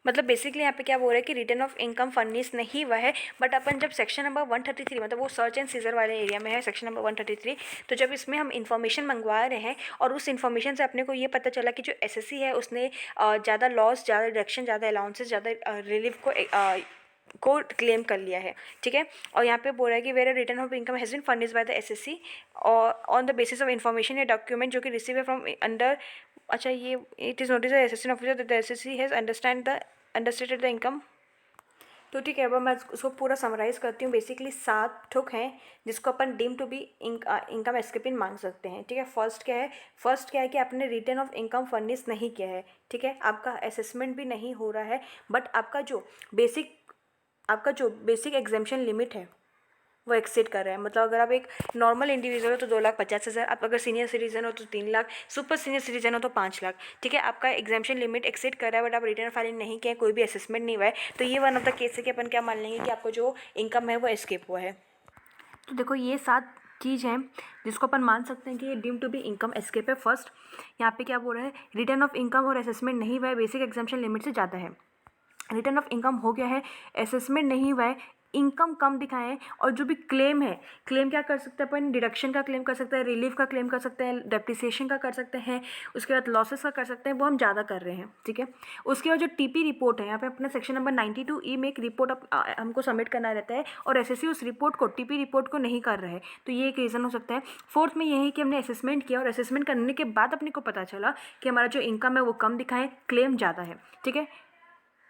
मतलब बेसिकली यहाँ पे क्या बोल रहा है कि रिटर्न ऑफ इनकम फर्निश नहीं हुआ है, बट अपन जब सेक्शन नंबर 133 मतलब वो सर्च एंड सीजर वाले एरिया में है सेक्शन नंबर 133, तो जब इसमें हम इन्फॉर्मेशन मंगवा रहे हैं और उस इन्फॉर्मेशन से अपने को ये पता चला कि जो एसएससी है उसने ज़्यादा लॉस ज़्यादा डिडक्शन ज़्यादा अलाउंसेस ज़्यादा रिलीफ को क्लेम कर लिया है। ठीक है, और यहाँ पे बोल रहा है कि where return of income has been furnished by the assessee or on the basis of information या डॉक्यूमेंट जो कि रिसीव है फ्रॉम अंडर, अच्छा ये it is notice the assessee officer that the assessee has understated the income. तो ठीक है, अब मैं उसको पूरा समराइज़ करती हूँ। बेसिकली 7 ठुक हैं जिसको अपन deem to be income escaping मांग सकते हैं। ठीक है, फर्स्ट क्या है कि आपने रिटर्न ऑफ इनकम फर्निश नहीं किया है। ठीक है, आपका असेसमेंट भी नहीं हो रहा है, बट आपका जो बेसिक एग्जाम्पशन लिमिट है वो एक्सीड कर रहा है। मतलब अगर आप एक नॉर्मल इंडिविजुअल हो तो 2,50,000, आप अगर सीनियर सिटीजन हो तो 3 लाख, सुपर सीनियर सिटीजन हो तो 5 लाख। ठीक है, आपका एग्जाम्पशन लिमिट एक्सीड कर रहा है, बट आप रिटर्न फाइलिंग नहीं किया, कोई भी असेसमेंट नहीं हुआ है, तो ये वन ऑफ द केस है कि अपन क्या मान लेंगे कि आपको जो इनकम है वो एस्केप हुआ है। तो देखो ये 7 चीज़ हैं जिसको अपन मान सकते हैं कि ये deem to be income escape है। फर्स्ट यहाँ पे क्या बोल रहा है, रिटर्न ऑफ इनकम और असेसमेंट नहीं हुआ है, बेसिक एग्जाम्पशन लिमिट से ज़्यादा है। रिटर्न ऑफ इनकम हो गया है, असेसमेंट नहीं हुआ है, इनकम कम दिखाए हैं और जो भी क्लेम है, क्लेम क्या कर सकते हैं अपन, डिडक्शन का क्लेम कर सकते हैं, रिलीफ का क्लेम कर सकते हैं, डेप्रिसिएशन का कर सकते हैं, उसके बाद लॉसेस का कर सकते हैं, वो हम ज़्यादा कर रहे हैं, ठीक है। उसके बाद जो टीपी रिपोर्ट है, यहाँ पे अपना सेक्शन नंबर 92E में एक रिपोर्ट हमको सबमिट करना रहता है और एसएससी उस रिपोर्ट को, टीपी रिपोर्ट को नहीं कर रहा है, तो ये एक रीज़न हो सकता है। फोर्थ में यही कि हमने असेसमेंट किया और असेसमेंट करने के बाद अपने को पता चला कि हमारा जो इनकम है वो कम दिखाए, क्लेम ज़्यादा है, ठीक है।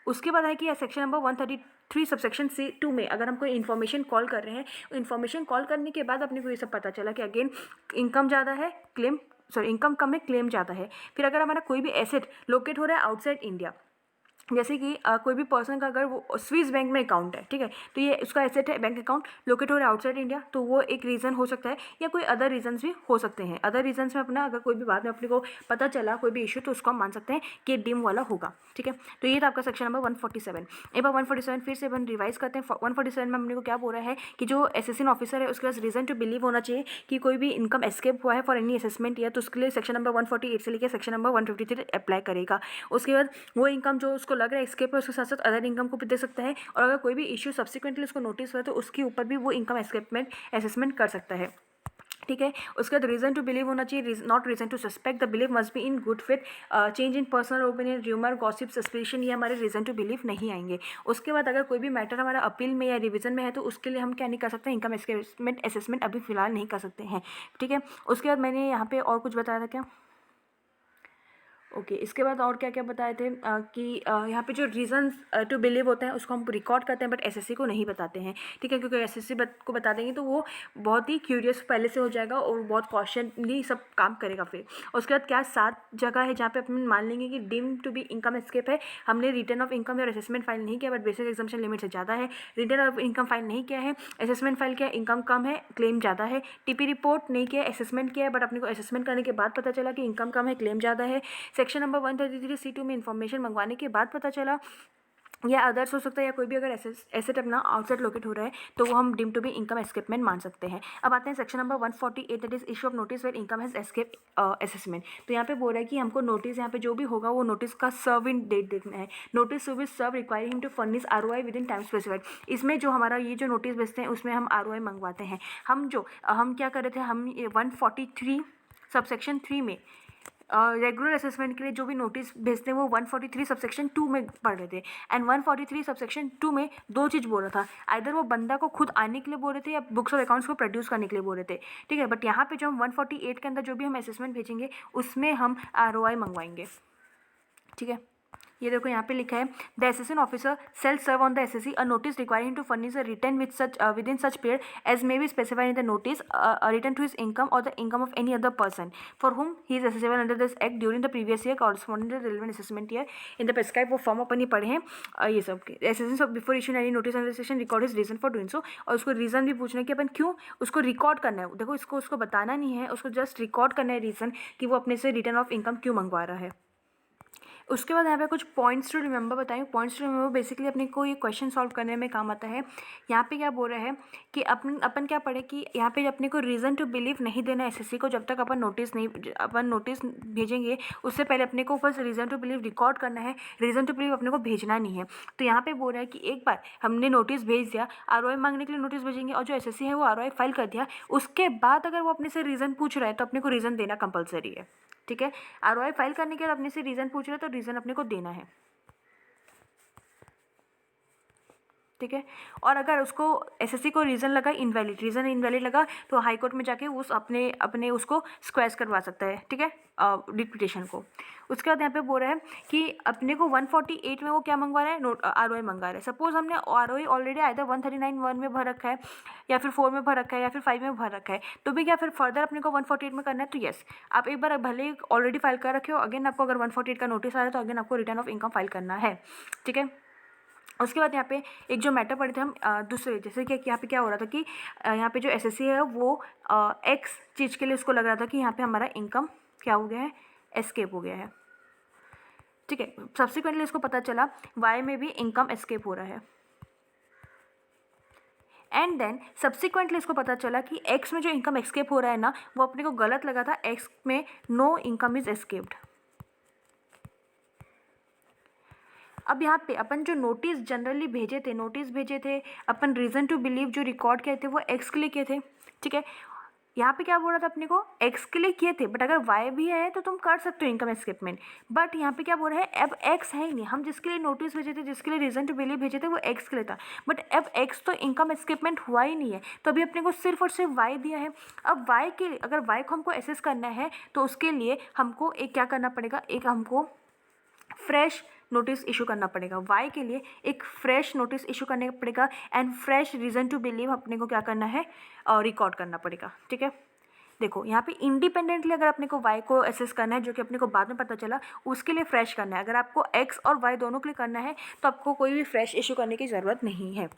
उसके बाद है कि सेक्शन नंबर 133 सबसेक्शन C2 में अगर हम कोई इन्फॉर्मेशन कॉल कर रहे हैं, इन्फॉर्मेशन कॉल करने के बाद अपने को ये सब पता चला कि अगेन इनकम ज़्यादा है, इनकम कम है, क्लेम ज़्यादा है। फिर अगर हमारा कोई भी एसेट लोकेट हो रहा है आउटसाइड इंडिया, जैसे कि कोई भी पर्सन का अगर वो स्विस बैंक में अकाउंट है, ठीक है, तो ये उसका एसेट है, बैंक अकाउंट लोकेट हो रहा है आउटसाइड इंडिया, तो वो एक रीज़न हो सकता है, या कोई अदर रीजंस भी हो सकते हैं। अदर रीजंस में अपना अगर कोई भी बाद में अपने को पता चला कोई भी इशू, तो उसको हम मान सकते हैं कि डिम वाला होगा, ठीक है। तो ये था आपका सेक्शन नंबर 147। एक बार 147 फिर से अपन रिवाइज करते हैं। 147 में हमने को क्या बोला है कि जो असेसिंग ऑफिसर है उसके पास रीज़न टू बिलीव होना चाहिए कि कोई भी इनकम एस्केप हुआ है फॉर एनी असेसमेंट या, तो उसके लिए सेक्शन नंबर 148 से लेकर सेक्शन नंबर 153 अप्लाई करेगा। उसके बाद वो इनकम जो उसको लग रहा है एस्केप है, उसके साथ साथ अदर इनकम को भी दे सकता है, और अगर कोई भी इशू सब्सिक्वेंटली उसको नोटिस हुआ तो उसके ऊपर भी वो इनकम एस्केपमेंट असेसमेंट कर सकता है, ठीक है। उसके बाद रीज़न टू बिलीव होना चाहिए, not reason to suspect, the believe must be in good faith, change in personal opinion, rumour, gossip, suspicion, ये हमारे रीज़न टू बिलीव नहीं आएंगे। उसके बाद अगर कोई भी मैटर हमारा अपील में या रिवीजन में है तो उसके लिए हम क्या नहीं कर सकते, इनकम एस्केपमेंट असेसमेंट अभी फिलहाल नहीं कर सकते हैं, ठीक है। उसके बाद मैंने यहाँ पे और कुछ बताया था क्या, ओके। इसके बाद और क्या क्या बताए थे कि यहाँ पे जो रीज़न्स टू बिलीव होते हैं उसको हम रिकॉर्ड करते हैं बट एसएससी को नहीं बताते हैं, ठीक है, क्योंकि एसएससी को बता देंगे तो वो बहुत ही क्यूरियस पहले से हो जाएगा और बहुत कॉशनली सब काम करेगा फिर। उसके बाद क्या 7 जगह है जहाँ पे अपन मान लेंगे कि deem to be income escape है, हमने रिटर्न ऑफ इनकम और असेसमेंट फाइल नहीं किया बट बेसिक एग्जाम्पशन लिमिट से ज़्यादा है, रिटर्न ऑफ इनकम फाइल नहीं किया है, असेसमेंट फाइल किया, इनकम कम है, क्लेम ज़्यादा है, टीपी रिपोर्ट नहीं किया, असेसमेंट किया है बट अपने को असेसमेंट करने के बाद पता चला कि इनकम कम है, क्लेम ज़्यादा है, सेक्शन नंबर 133 C2 में इन्फॉर्मेशन मंगवाने के बाद पता चला, या अदर्स हो सकता है, या कोई भी अगर एसेट अपना आउटसाइड लोकेट हो रहा है तो वो हम deem to be income escapement मान सकते हैं। अब आते हैं section number 148, that is issue of notice where income has escape assessment. तो यहाँ पे बोल रहा है कि हमको नोटिस, यहाँ पे जो भी होगा वो नोटिस का सर्व इन डेट देखना है, notice to be serve requiring him to furnish ROI within time specified. इसमें जो हमारा ये जो नोटिस भेजते हैं उसमें हम ROI मंगवाते हैं। हम क्या कर रहे थे, हम 143 सबसेक्शन 3 में रेगुलर असेसमेंट के लिए जो भी नोटिस भेजते हैं वो 143 सबसेक्शन 2 में पढ़ रहे थे, एंड 143 सबसेक्शन 2 में 2 चीज़ बोल रहा था, आइदर वो बंदा को खुद आने के लिए बोल रहे थे या बुक्स और अकाउंट्स को प्रोड्यूस करने के लिए बोल रहे थे, ठीक है। बट यहाँ पे जो हम 148 के अंदर जो भी हम असेसमेंट भेजेंगे उसमें हम ROI मंगवाएंगे, ठीक है। ये देखो यहाँ पे लिखा है, the assessing officer shall serve on the assessee a notice requiring to furnish a return with such with in such period as may be specified in the notice, return to his income or the income of any other person for whom he is assessable under this act during the previous year corresponding to relevant assessment year in the prescribe. वो form अपन ही पढ़े हैं, ये सब के assessing of before issue any notice on registration record is reason for doing so, और उसको रीजन भी पूछना है कि अपन क्यों उसको रिकॉर्ड करना है। देखो उसको बताना नहीं है, उसको जस्ट रिकॉर्ड करना है रीजन कि वो अपने से रिटर्न ऑफ इनकम क्यों मंगवा रहा है। उसके बाद यहाँ पे कुछ पॉइंट्स टू रिमेंबर बताएं। पॉइंट्स टू रिमेंबर बेसिकली अपने को ये क्वेश्चन सॉल्व करने में काम आता है। यहाँ पे क्या बोल रहा है कि अपन क्या पढ़े कि यहाँ पे अपने को रीज़न टू बिलीव नहीं देना एसएससी को, जब तक अपन नोटिस भेजेंगे उससे पहले अपने को first reason to believe record करना है, रीज़न टू बिलीव अपने को भेजना नहीं है। तो यहाँ पे बोल रहा है कि एक बार हमने नोटिस भेज दिया, ROI मांगने के लिए नोटिस भेजेंगे और जो एसएससी है वो ROI फाइल कर दिया, उसके बाद अगर वो अपने से रीज़न पूछ रहा है तो अपने को रीज़न देना कंपलसरी है, ठीक है। ROI फाइल करने के बाद अपने से रीज़न पूछ रहे हैं तो रीज़न अपने को देना है, ठीक है। और अगर उसको एसएससी को रीज़न इनवैलिड लगा तो हाई कोर्ट में जाके उस अपने उसको स्क्वैश करवा सकता है, ठीक है, डिप्यूटेशन को। उसके बाद यहाँ पे बोल रहा है कि अपने को 148 में वो क्या मंगवा रहा है, ROI मंगवा रहा है। सपोज हमने ROI ऑलरेडी आइदर 139(1) में भर रखा है या फिर 4 में भर रखा है या फिर 5 में भर रखा है, तो भी क्या फिर फर्दर अपने को 148 में करना है, तो यस आप एक बार भले ऑलरेडी फाइल कर रखे हो, अगेन आपको अगर 148 का नोटिस आ रहा है तो अगेन आपको रिटर्न ऑफ इनकम फाइल करना है, ठीक है। उसके बाद यहाँ पे एक जो मैटर पढ़े थे हम दूसरे, जैसे कि यहाँ पे क्या हो रहा था कि यहाँ पे जो एसएससी है वो एक्स चीज़ के लिए उसको लग रहा था कि यहाँ पे हमारा इनकम क्या हो गया है, एस्केप हो गया है, ठीक है। सब्सिक्वेंटली उसको पता चला वाई में भी इनकम एस्केप हो रहा है, एंड देन सब्सिक्वेंटली इसको पता चला कि एक्स में जो इनकम एस्केप हो रहा है ना वो अपने को गलत लगा था, एक्स में नो इनकम इज एस्केप्ड। अब यहाँ पे अपन जो नोटिस जनरली भेजे थे अपन रीज़न टू बिलीव जो रिकॉर्ड किए थे वो एक्स के लिए किए थे, ठीक है। यहाँ पे क्या बोल रहा था अपने को, एक्स के लिए किए थे, बट अगर वाई भी है तो तुम कर सकते हो इनकम एस्केपमेंट। बट यहाँ पे क्या बोल रहा है, अब एक्स है ही नहीं, हम जिसके लिए नोटिस भेजे थे, जिसके लिए रीज़न टू बिलीव भेजे थे वो एक्स के लिए था, बट अब एक्स तो इनकम एस्केपमेंट हुआ ही नहीं है, तो अभी अपने को सिर्फ और सिर्फ वाई दिया है। अब वाई के लिए, अगर वाई को हमको एसेस करना है तो उसके लिए हमको एक क्या करना पड़ेगा, एक हमको फ्रेश नोटिस इशू करना पड़ेगा। वाई के लिए एक फ्रेश नोटिस इशू करने पड़ेगा and fresh reason to believe अपने को क्या करना है, रिकॉर्ड करना पड़ेगा, ठीक है। देखो यहाँ पे इंडिपेंडेंटली अगर अपने को वाई को एसेस करना है, जो कि अपने को बाद में पता चला, उसके लिए फ्रेश करना है। अगर आपको एक्स और वाई दोनों के लिए करना है तो आपको कोई भी फ्रेश इशू करने की ज़रूरत नहीं है,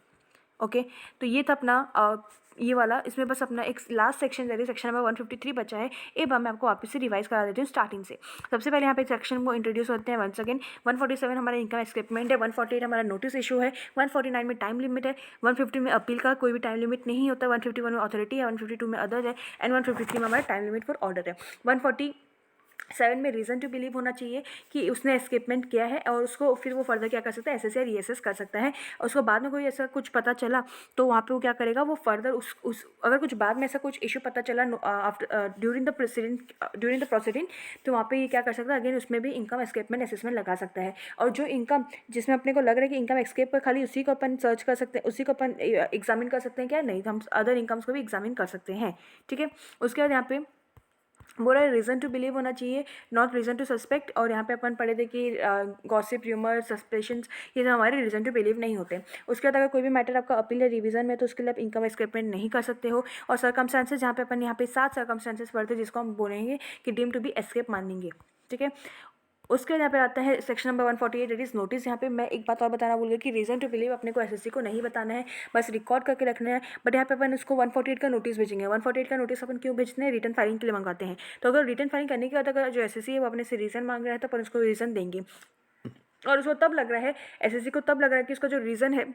ओके। तो ये था अपना ये वाला, इसमें बस अपना एक लास्ट सेक्शन जरिए सेक्शन नंबर 153 बचा है। एक बार मैं आपको वापस से रिवाइज करा देती हूँ स्टार्टिंग से। सबसे पहले यहाँ पे सेक्शन को इंट्रोड्यूस होते हैं वंस अगेन। 147 हमारा इनकम एस्केपमेंट है, 148 हमारा नोटिस इशू है, 149 में टाइम लिमिट है, 150 में अपील का कोई भी टाइम लिमिट नहीं होता, 151 में अथॉरिटी है, 152 में अदर है एंड 153 में हमारा टाइम लिमिट फॉर ऑर्डर है। 147 में रीज़न टू बिलीव होना चाहिए कि उसने एस्केपमेंट किया है और उसको फिर वो फर्दर क्या कर सकता है, एसएस या रीएसएस कर सकता है। और उसको बाद में कोई ऐसा कुछ पता चला तो वहाँ पे वो क्या करेगा, वो फर्दर उस अगर कुछ बाद में ऐसा कुछ इशू पता चला आफ्टर ड्यूरिंग द प्रोसीडिंग तो वहाँ पे ये क्या कर सकता है, अगेन उसमें भी इनकम एस्केपमेंट असेसमेंट लगा सकता है। और जो इनकम जिसमें अपने को लग रहा है कि इनकम एस्केप पर खाली उसी को अपन सर्च कर सकते हैं, उसी को अपन एग्जामिन कर सकते हैं, क्या नहीं, हम अदर इनकम्स को भी एग्जामिन कर सकते हैं, ठीक है। उसके बाद यहाँ पे बोला रीज़न टू बिलीव होना चाहिए, नॉट रीज़न टू सस्पेक्ट। और यहाँ पे अपन पढ़े थे कि गॉसिप, र्यूमर, सस्पेशंस ये सब हमारे रीज़न टू बिलीव नहीं होते। उसके बाद अगर कोई भी मैटर आपका अपील या रिवीजन में तो उसके लिए आप इनकम एस्केपमेंट नहीं कर सकते हो। और सर्कमस्टांसेस जहाँ पे अपन यहाँ पे 7 सर्कमस्टांसेस पढ़ते हैं जिसको हम बोलेंगे कि डीम टू बी एस्केप मानेंगे, ठीक है। उसके बाद यहाँ पे आता है section number 148 that is notice. यहाँ पे मैं एक बात और बताना भूल गया कि रीज़न टू बिलीव अपने को एसएससी को नहीं बताना है, बस रिकॉर्ड करके रखना है। बट यहाँ पे अपन उसको 148 का नोटिस भेजेंगे। 148 का नोटिस अपन क्यों भेजते हैं, रिटर्न फाइलिंग के लिए मंगाते हैं। तो अगर रिटर्न फाइलिंग करने के बाद अगर जो एसएससी है वो अपने से रीज़न मांग रहा है तो अपन उसको रीज़न देंगे। और उसको तब लग रहा है, एसएससी को तब लग रहा है कि उसका जो रीज़न है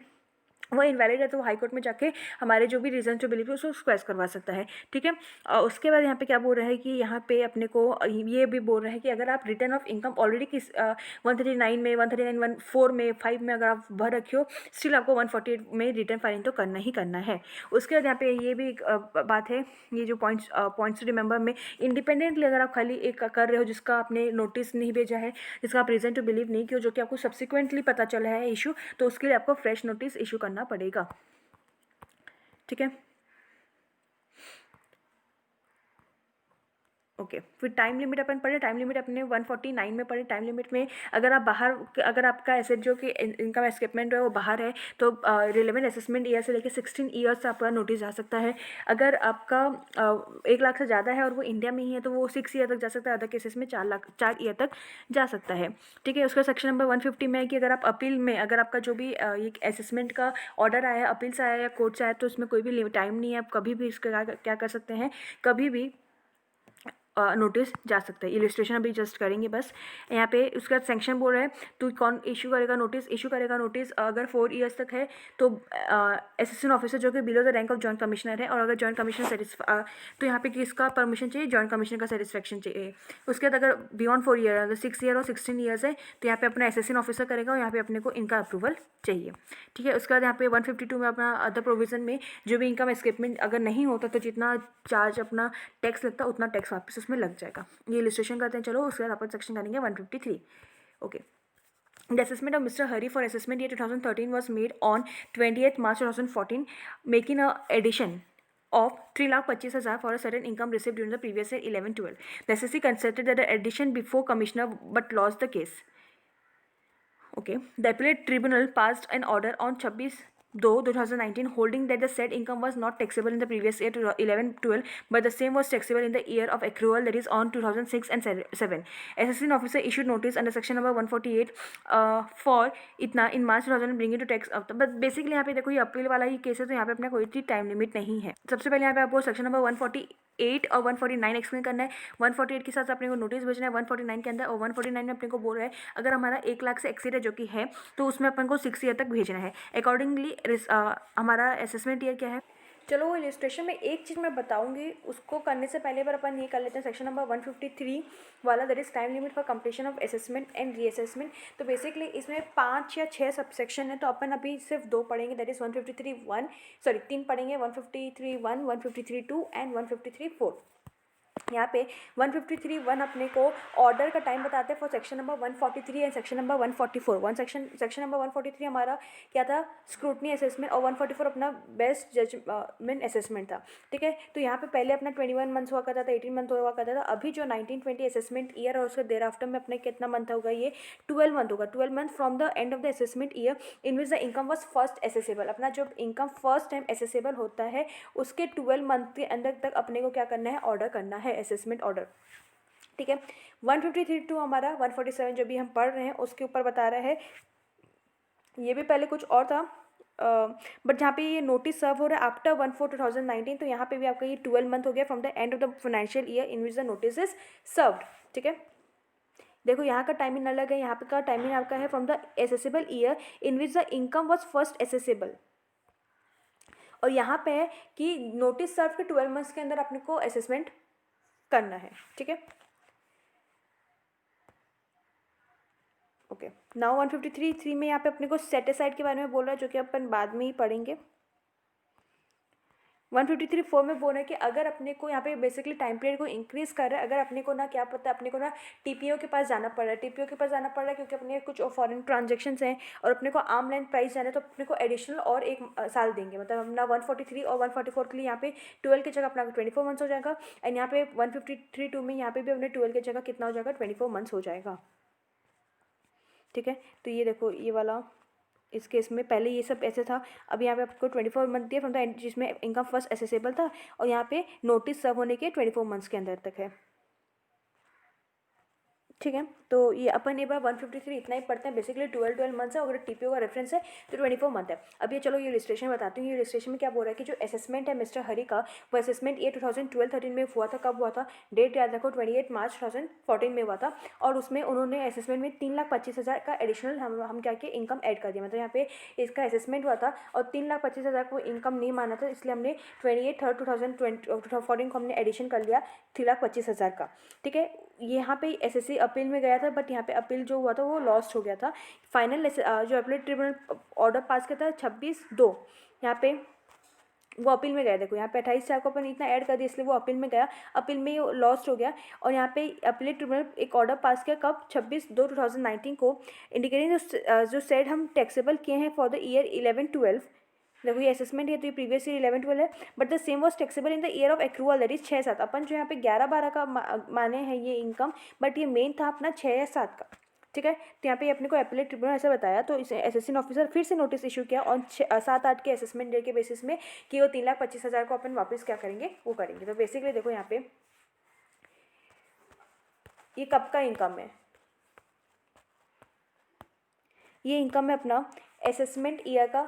वो इनवैलिड है, तो वो हाई कोर्ट में जाके हमारे जो भी रीज़न टू बिलीव है उसको स्क्वेस करवा सकता है, ठीक है। उसके बाद यहाँ पे क्या बोल रहा है कि यहाँ पे अपने को ये भी बोल रहा है कि अगर आप रिटर्न ऑफ इनकम ऑलरेडी किस 139 में, 139, 14 में, 5 में अगर आप भर रखे हो, स्टिल आपको 148 में रिटर्न फाइलिंग तो करना ही करना है। उसके बाद यहाँ पे ये भी एक बात है, ये जो पॉइंट्स टू रिमेंबर में, इंडिपेंडेंटली अगर आप खाली एक कर रहे हो जिसका आपने नोटिस नहीं भेजा है, जिसका आप रीज़न टू बिलीव नहीं किया, जो कि आपको सब्सिक्वेंटली पता चला है इशू, तो उसके लिए आपको फ्रेश नोटिस इशू करना पड़ेगा, ठीक है। ओके फिर टाइम लिमिट अपन पढ़े, टाइम लिमिट अपने 149 में पढ़े। टाइम लिमिट में अगर आप बाहर, अगर आपका एसेट जो कि इनकम एस्केपमेंट है वो बाहर है तो रिलेवेंट असेसमेंट ईयर से लेकर 16 ईयर्स आपका नोटिस जा सकता है। अगर आपका 1 लाख से ज़्यादा है और वो इंडिया में ही है तो वो 6 ईयर तक जा सकता है। अदर केसेस में 4 ईयर तक जा सकता है, ठीक है। उसका सेक्शन नंबर 150 में है कि अगर आप अपील में, अगर आपका जो भी एक असेसमेंट का ऑर्डर आया है, अपील से आया या कोर्ट से आया, तो उसमें कोई भी टाइम नहीं है, आप कभी भी इसका क्या कर सकते हैं, कभी भी नोटिस जा सकता है। इलस्ट्रेशन अभी जस्ट करेंगे बस। यहाँ पे उसका सेंक्शन बोल रहा है तो कौन इशू करेगा नोटिस, अगर 4 ईयर्स तक है तो असिस्टेंट ऑफिसर जो कि below the rank of joint commissioner है। और अगर जॉइंट कमिश्नर तो यहाँ पे किसका परमिशन चाहिए, जॉइंट कमिश्नर का सेटिस्फेक्शन चाहिए। उसके बाद अगर बियॉन्ड 4 ईयर, अगर 6 ईयर और 16 ईयर्स है तो यहाँ पे अपना असिस्टेंट ऑफिसर करेगा और यहाँ पे अपने को इनका अप्रूवल चाहिए, ठीक है। उसके बाद यहाँ पे 152 में अपना अदर प्रोविजन में जो भी इनकम एस्केपमेंट अगर नहीं होता तो जितना चार्ज अपना टैक्स लगता है उतना टैक्स वापस उसमें लग जाएगा। ये इलस्ट्रेशन करते हैं। चलो उसके बाद अपन सेक्शन करेंगे 153। Okay The assessment of Mr. Hari for assessment year 2013 was made on 28th March 2014, making a addition of 3,25,000 for a certain income received during the previous year 11-12. The SSC considered that the addition before commissioner but lost the case. Okay, the appellate tribunal passed an order on 26/2/2019 holding that the said income was not taxable in the previous year 11-12 but the same was taxable in the year of accrual, that is on 2006 and 7. Assessing officer issued notice under section number 148 for इतना in March 2000 bring it to tax of but basically यहाँ पे देखो ये appeal वाला ही case है तो यहाँ पे अपना कोई टाइम लिमिट नहीं है। सबसे पहले यहाँ पे आपको सेक्शन नंबर 148 और 149 एक्सप्लेन करना है। 148 के साथ अपने को नोटिस भेजना है 149 के अंदर, और 149 में अपने को बोल रहा है अगर हमारा 1 लाख से एक्सीड है जो कि है तो उसमें अपन को 6 ईयर तक भेजना है। अकॉर्डिंगली हमारा असेसमेंट ईयर क्या है, चलो वो इलस्ट्रेशन में एक चीज़ मैं बताऊंगी, उसको करने से पहले बार अपन ये कर लेते हैं सेक्शन नंबर 153 वाला, that is time limit for completion of assessment and reassessment. तो बेसिकली इसमें 5 या 6 सब सेक्शन है, तो अपन अभी सिर्फ 2 पढ़ेंगे, दैट इज़ 153(1), सॉरी 3 पढ़ेंगे, 153(1), 153(2) एंड 153(4। यहाँ पे 153(1) अपने को ऑर्डर का टाइम बताते हैं for section number 143 and section number 144। Section number 143 हमारा क्या था, स्क्रूटनी असेसमेंट, और 144 अपना बेस्ट जजमेंट असेसमेंट था। ठीक है, तो यहाँ पे पहले अपना 21 मंथ्स हुआ करता था, 18 मंथ हुआ करता था। अभी जो 1920 असेसमेंट ईयर और उसके देर आफ्टर में अपने कितना मंथ होगा, ये 12 मंथ होगा। 12 month from the end of the assessment year in which the income was first accessible. अपना जब इनकम फर्स्ट टाइम असेसेबल होता है उसके 12 मंथ के अंदर तक अपने को क्या करना है, ऑर्डर करना है, असेसमेंट ऑर्डर। ठीक है, 153 टू हमारा 147 जो भी हम पढ़ रहे हैं उसके ऊपर बता रहा है। ये भी पहले कुछ और था, बट जहाँ पे ये नोटिस सर्व हो रहा है आफ्टर 1/4/2019, तो यहाँ पे भी आपका ये 12 मंथ हो गया from the end of the financial year in which the notice is served. ठीक है, देखो यहाँ का टाइमिंग अलग है, यहाँ पे का टाइमिंग आपका है from the accessible year in which the income was first accessible, और यहाँ पे है कि नोटिस सर्व के 12 मंथ्स के अंदर अपने को असेसमेंट करना है। ठीक है, ओके, नाउ 153(3) में यहाँ पे अपने को सेट असाइड के बारे में बोल रहा है, जो कि अपन बाद में ही पढ़ेंगे। 153(4) में बोल रहा है कि अगर अपने को यहाँ पे बेसिकली टाइम पीरियड को इंक्रीज कर रहा है, अगर अपने को ना क्या पता है, अपने को ना टीपीओ के पास जाना पड़ रहा है, टीपीओ के पास जाना पड़ रहा है क्योंकि अपने कुछ फॉरेन ट्रांजेक्शन्स हैं और अपने को आर्म लेंथ प्राइस जाना है, तो अपने को एडिशनल और 1 साल देंगे। मतलब अपना 143 और 144 के लिए यहाँ पे 12 की जगह अपना 24 मंथ्स हो जाएगा, एंड यहाँ पे 153(2) में यहाँ पे भी अपने 12 की जगह कितना हो जाएगा, 24 मंथ्स हो जाएगा। ठीक है, तो ये देखो ये वाला, इस केस में पहले ये सब ऐसे था, अब यहाँ पे आपको 24 मंथ दिया फ्रॉम द एंड जिसमें इनकम फर्स्ट असेसेबल था, और यहाँ पे नोटिस सर्व होने के 24 मंथ्स के अंदर तक है। ठीक है, तो ये अपन एक बार 153 इतना ही पढ़ते हैं, बेसिकली 12 मंथ्स है, अगर टीपीओ का रेफरेंस है तो 24 मंथ है। अब ये चलो ये रजिस्ट्रेशन बताती हूँ। ये रजिस्ट्रेशन में क्या बोल रहा है कि जो असेसमेंट है मिस्टर हरी का, वो असेसमेंट ये 2012-13 में हुआ था। कब हुआ था, डेट याद रखो, 28 मार्च 2014 में हुआ था, और उसमें उन्होंने असेसमेंट में 3,25,000 का एडिशनल हम क्या किया, इनकम ऐड कर दिया। मतलब यहाँ पे इसका असेसमेंट हुआ था और 3,25,000 को इनकम नहीं माना था, इसलिए हमने 28/3/2014 को हमने एडिशन कर लिया 3,25,000 का। ठीक है, यहाँ पे एसएससी अपील में गया था, बट यहाँ पे अपील जो हुआ था वो लॉस्ट हो गया था। फाइनल जो अपीलेट ट्रिब्यूनल ऑर्डर पास किया था 26/2, यहाँ पे वो अपील में गया। देखो यहाँ पे 28 को अपन इतना ऐड कर दिया, इसलिए वो अपील में गया, अपील में ये लॉस्ट हो गया। और यहाँ पे अपीलेट ट्रिब्यूनल एक ऑर्डर पास किया कब, 26/2/2019 को, इंडिकेटिंग जो सेड हम टैक्सेबल किए हैं फॉर द ईयर 11-12। देखो ये असेसमेंट है तो ये प्रीवियस ईयर 11-12 है, but the same was taxable in the year of accrual, that is 6-7। अपन जो यहाँ पे 11-12 का माने हैं ये इनकम, बट ये मेन था अपना 6 या 7 का। ठीक है, तो यहाँ पे अपने को अपीलेट ट्रिब्यूनल ऐसा बताया, तो इसे असेसिंग ऑफिसर फिर से नोटिस इशू किया और 7-8 के असेसमेंट डे के बेसिस में कि वो 3,25,000 को अपन वापस क्या करेंगे, वो करेंगे। तो बेसिकली देखो यहाँ पे ये कब का इनकम है, ये इनकम है अपना असेसमेंट ईयर का,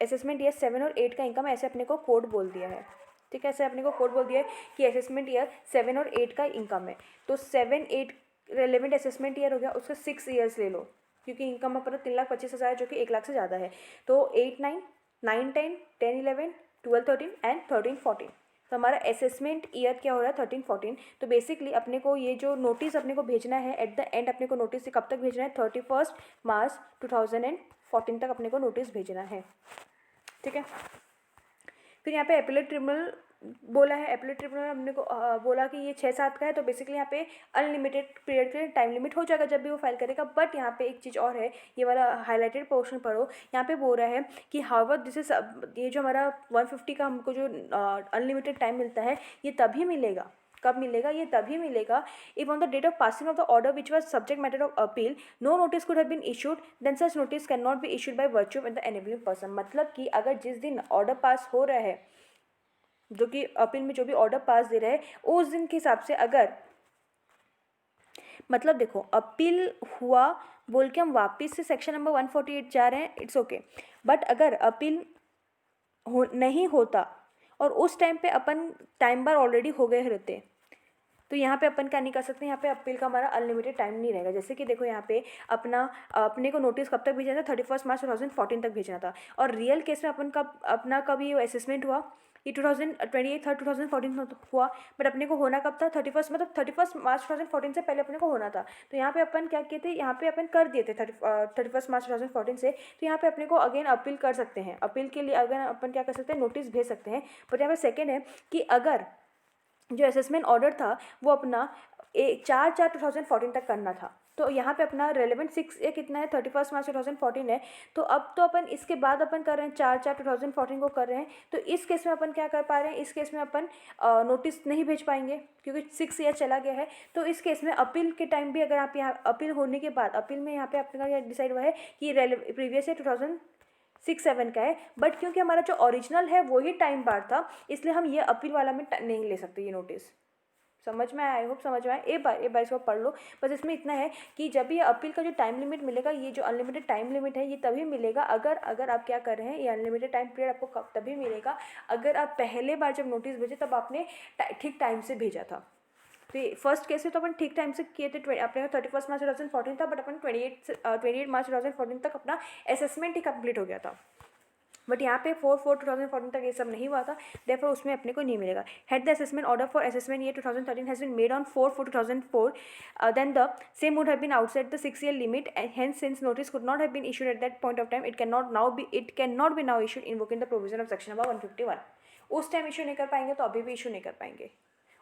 असेसमेंट ईयर 7 और 8 का इनकम, ऐसे अपने को कोड बोल दिया है। ठीक है, ऐसे अपने को कोड बोल दिया है कि असेसमेंट ईयर 7 और 8 का इनकम है। तो 7-8 रेलिवेंट असेसमेंट ईयर हो गया, उसका 6 ईयर्स ले लो, क्योंकि इनकम अपना 3,25,000 जो कि 1 लाख से ज़्यादा है। तो 8-9, 9-10, 10-11, 12-13 एंड 13-14, तो हमारा असेसमेंट ईयर क्या हो रहा है, 13-14। तो बेसिकली अपने को ये जो नोटिस अपने को भेजना है एट द एंड, अपने को नोटिस कब तक भेजना है, 31 मार्च 2014 तक अपने को नोटिस भेजना है। ठीक है, फिर यहाँ पे अपीलेट ट्रिब्यूनल बोला है, अपीलेट ट्रिब्यूनल हमने को बोला कि ये 6-7 का है, तो बेसिकली यहाँ पे अनलिमिटेड पीरियड के लिए टाइम लिमिट हो जाएगा जब भी वो फाइल करेगा। बट यहाँ पे एक चीज़ और है, ये वाला हाईलाइटेड पोर्शन पढ़ो, यहाँ पे बोल रहा है कि हाउएवर दिस इज, ये जो हमारा 150 का हमको जो अनलिमिटेड टाइम मिलता है, ये तभी मिलेगा, कब मिलेगा, ये तभी मिलेगा if on the date of passing of the order which was subject matter of appeal no notice could have been issued, then such notice can not be issued by virtue of the enabling person. मतलब कि अगर जिस दिन order pass हो रहा है, जो कि अपील में जो भी ऑर्डर पास दे रहे हैं, उस दिन के हिसाब से अगर, मतलब देखो अपील हुआ बोल के हम वापस से सेक्शन नंबर 148 जा रहे हैं, इट्स ओके। बट अगर अपील नहीं होता और उस टाइम पे अपन टाइम बार ऑलरेडी हो गए रहते, तो यहाँ पे अपन क्या नहीं कर सकते, यहाँ पे अपील का हमारा अनलिमिटेड टाइम नहीं रहेगा। जैसे कि देखो यहाँ पे अपने को नोटिस कब तक भेजना था, 31 मार्च 2014 तक भेजना था। और रियल केस में अपन कब ये असेसमेंट हुआ, ये 2014 में हुआ, बट अपने को होना कब था, 31 मार्च 2014 से पहले अपने को होना था। तो यहाँ पे अपन क्या किए थे, यहाँ पे अपन कर दिए थे 31 मार्च 2014 से। तो यहाँ पे अपने को अगेन अपील कर सकते हैं। अपील के लिए अगर अपन क्या कर सकते हैं, नोटिस भेज सकते हैं। बट यहाँ पे सेकेंड है कि अगर जो असेसमेंट ऑर्डर था वो अपना 4/4/2014 तक करना था, तो यहाँ पे अपना रेलेवेंट 6 ये कितना है, 31 मार्च 2014 है। तो अब तो अपन इसके बाद अपन कर रहे हैं 4/4/2014 को कर रहे हैं। तो इस केस में अपन क्या कर पा रहे हैं, इस केस में अपन नोटिस नहीं भेज पाएंगे क्योंकि 6 ईयर चला गया है। तो इस केस में अपील के टाइम भी अगर आप यहाँ अपील होने के बाद, अपील में यहाँ पे अपने डिसाइड हुआ है कि प्रीवियस ईयर 2006-7 का है, बट क्योंकि हमारा जो ओरिजिनल है वही टाइम बार था, इसलिए हम ये अपील वाला में नहीं ले सकते ये नोटिस। समझ में आया, आई होप समझ में आया। एक बार इसको पढ़ लो। बस इसमें इतना है कि जब ये अपील का जो टाइम लिमिट मिलेगा, ये जो अनलिमिटेड टाइम लिमिट है, ये तभी मिलेगा अगर आप क्या कर रहे हैं, ये अनलिमिटेड टाइम पीरियड आपको कब तभी मिलेगा अगर आप पहले बार जब नोटिस भेजे तब आपने ठीक टाइम से भेजा था। तो फर्स्ट केस में तो अपन ठीक टाइम से किए थे, अपने 31 मार्च 2014 था, बट अपन 28 मार्च 2014 तक अपना असेसमेंट ही कंप्लीट हो गया था। बट यहाँ पे 4/4/2014 तक ये सब नहीं हुआ था, देयरफॉर उसमें अपने को नहीं मिलेगा। Had the assessment order for assessment year 2013 has been made on 4/4/2004 then the same would have been outside the 6 year limit and hence since notice could not have been issued at that point of time, it can not be now issued invoking the provision of section number 151। उस time issue नहीं कर पाएंगे तो अभी भी issue नहीं कर पाएंगे।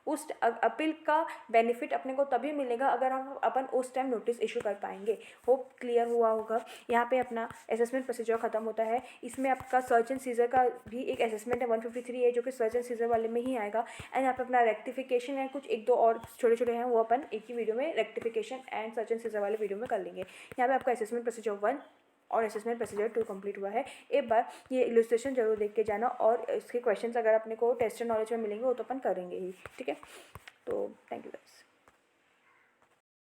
उस अपील का बेनिफिट अपने को तभी मिलेगा अगर हम अपन उस टाइम नोटिस इशू कर पाएंगे। होप क्लियर हुआ होगा। यहाँ पे अपना असेसमेंट प्रोसीजर खत्म होता है। इसमें आपका सर्च एंड सीजर का भी एक असेसमेंट है 153 है, जो कि सर्च एंड सीजर वाले में ही आएगा। एंड यहाँ पे अपना रेक्टिफिकेशन है, कुछ 1-2 और छोटे छोटे हैं, वो अपन एक ही वीडियो में rectification and search and scissor वाले वीडियो में कर लेंगे। यहाँ पे आपका असेसमेंट प्रोसीजर 1 और असेसमेंट प्रोसीजर 2 कंप्लीट हुआ है। एक बार ये इलस्ट्रेशन जरूर देख के जाना, और इसके क्वेश्चंस अगर अपने को टेस्ट नॉलेज में मिलेंगे वो तो अपन करेंगे ही, ठीक है।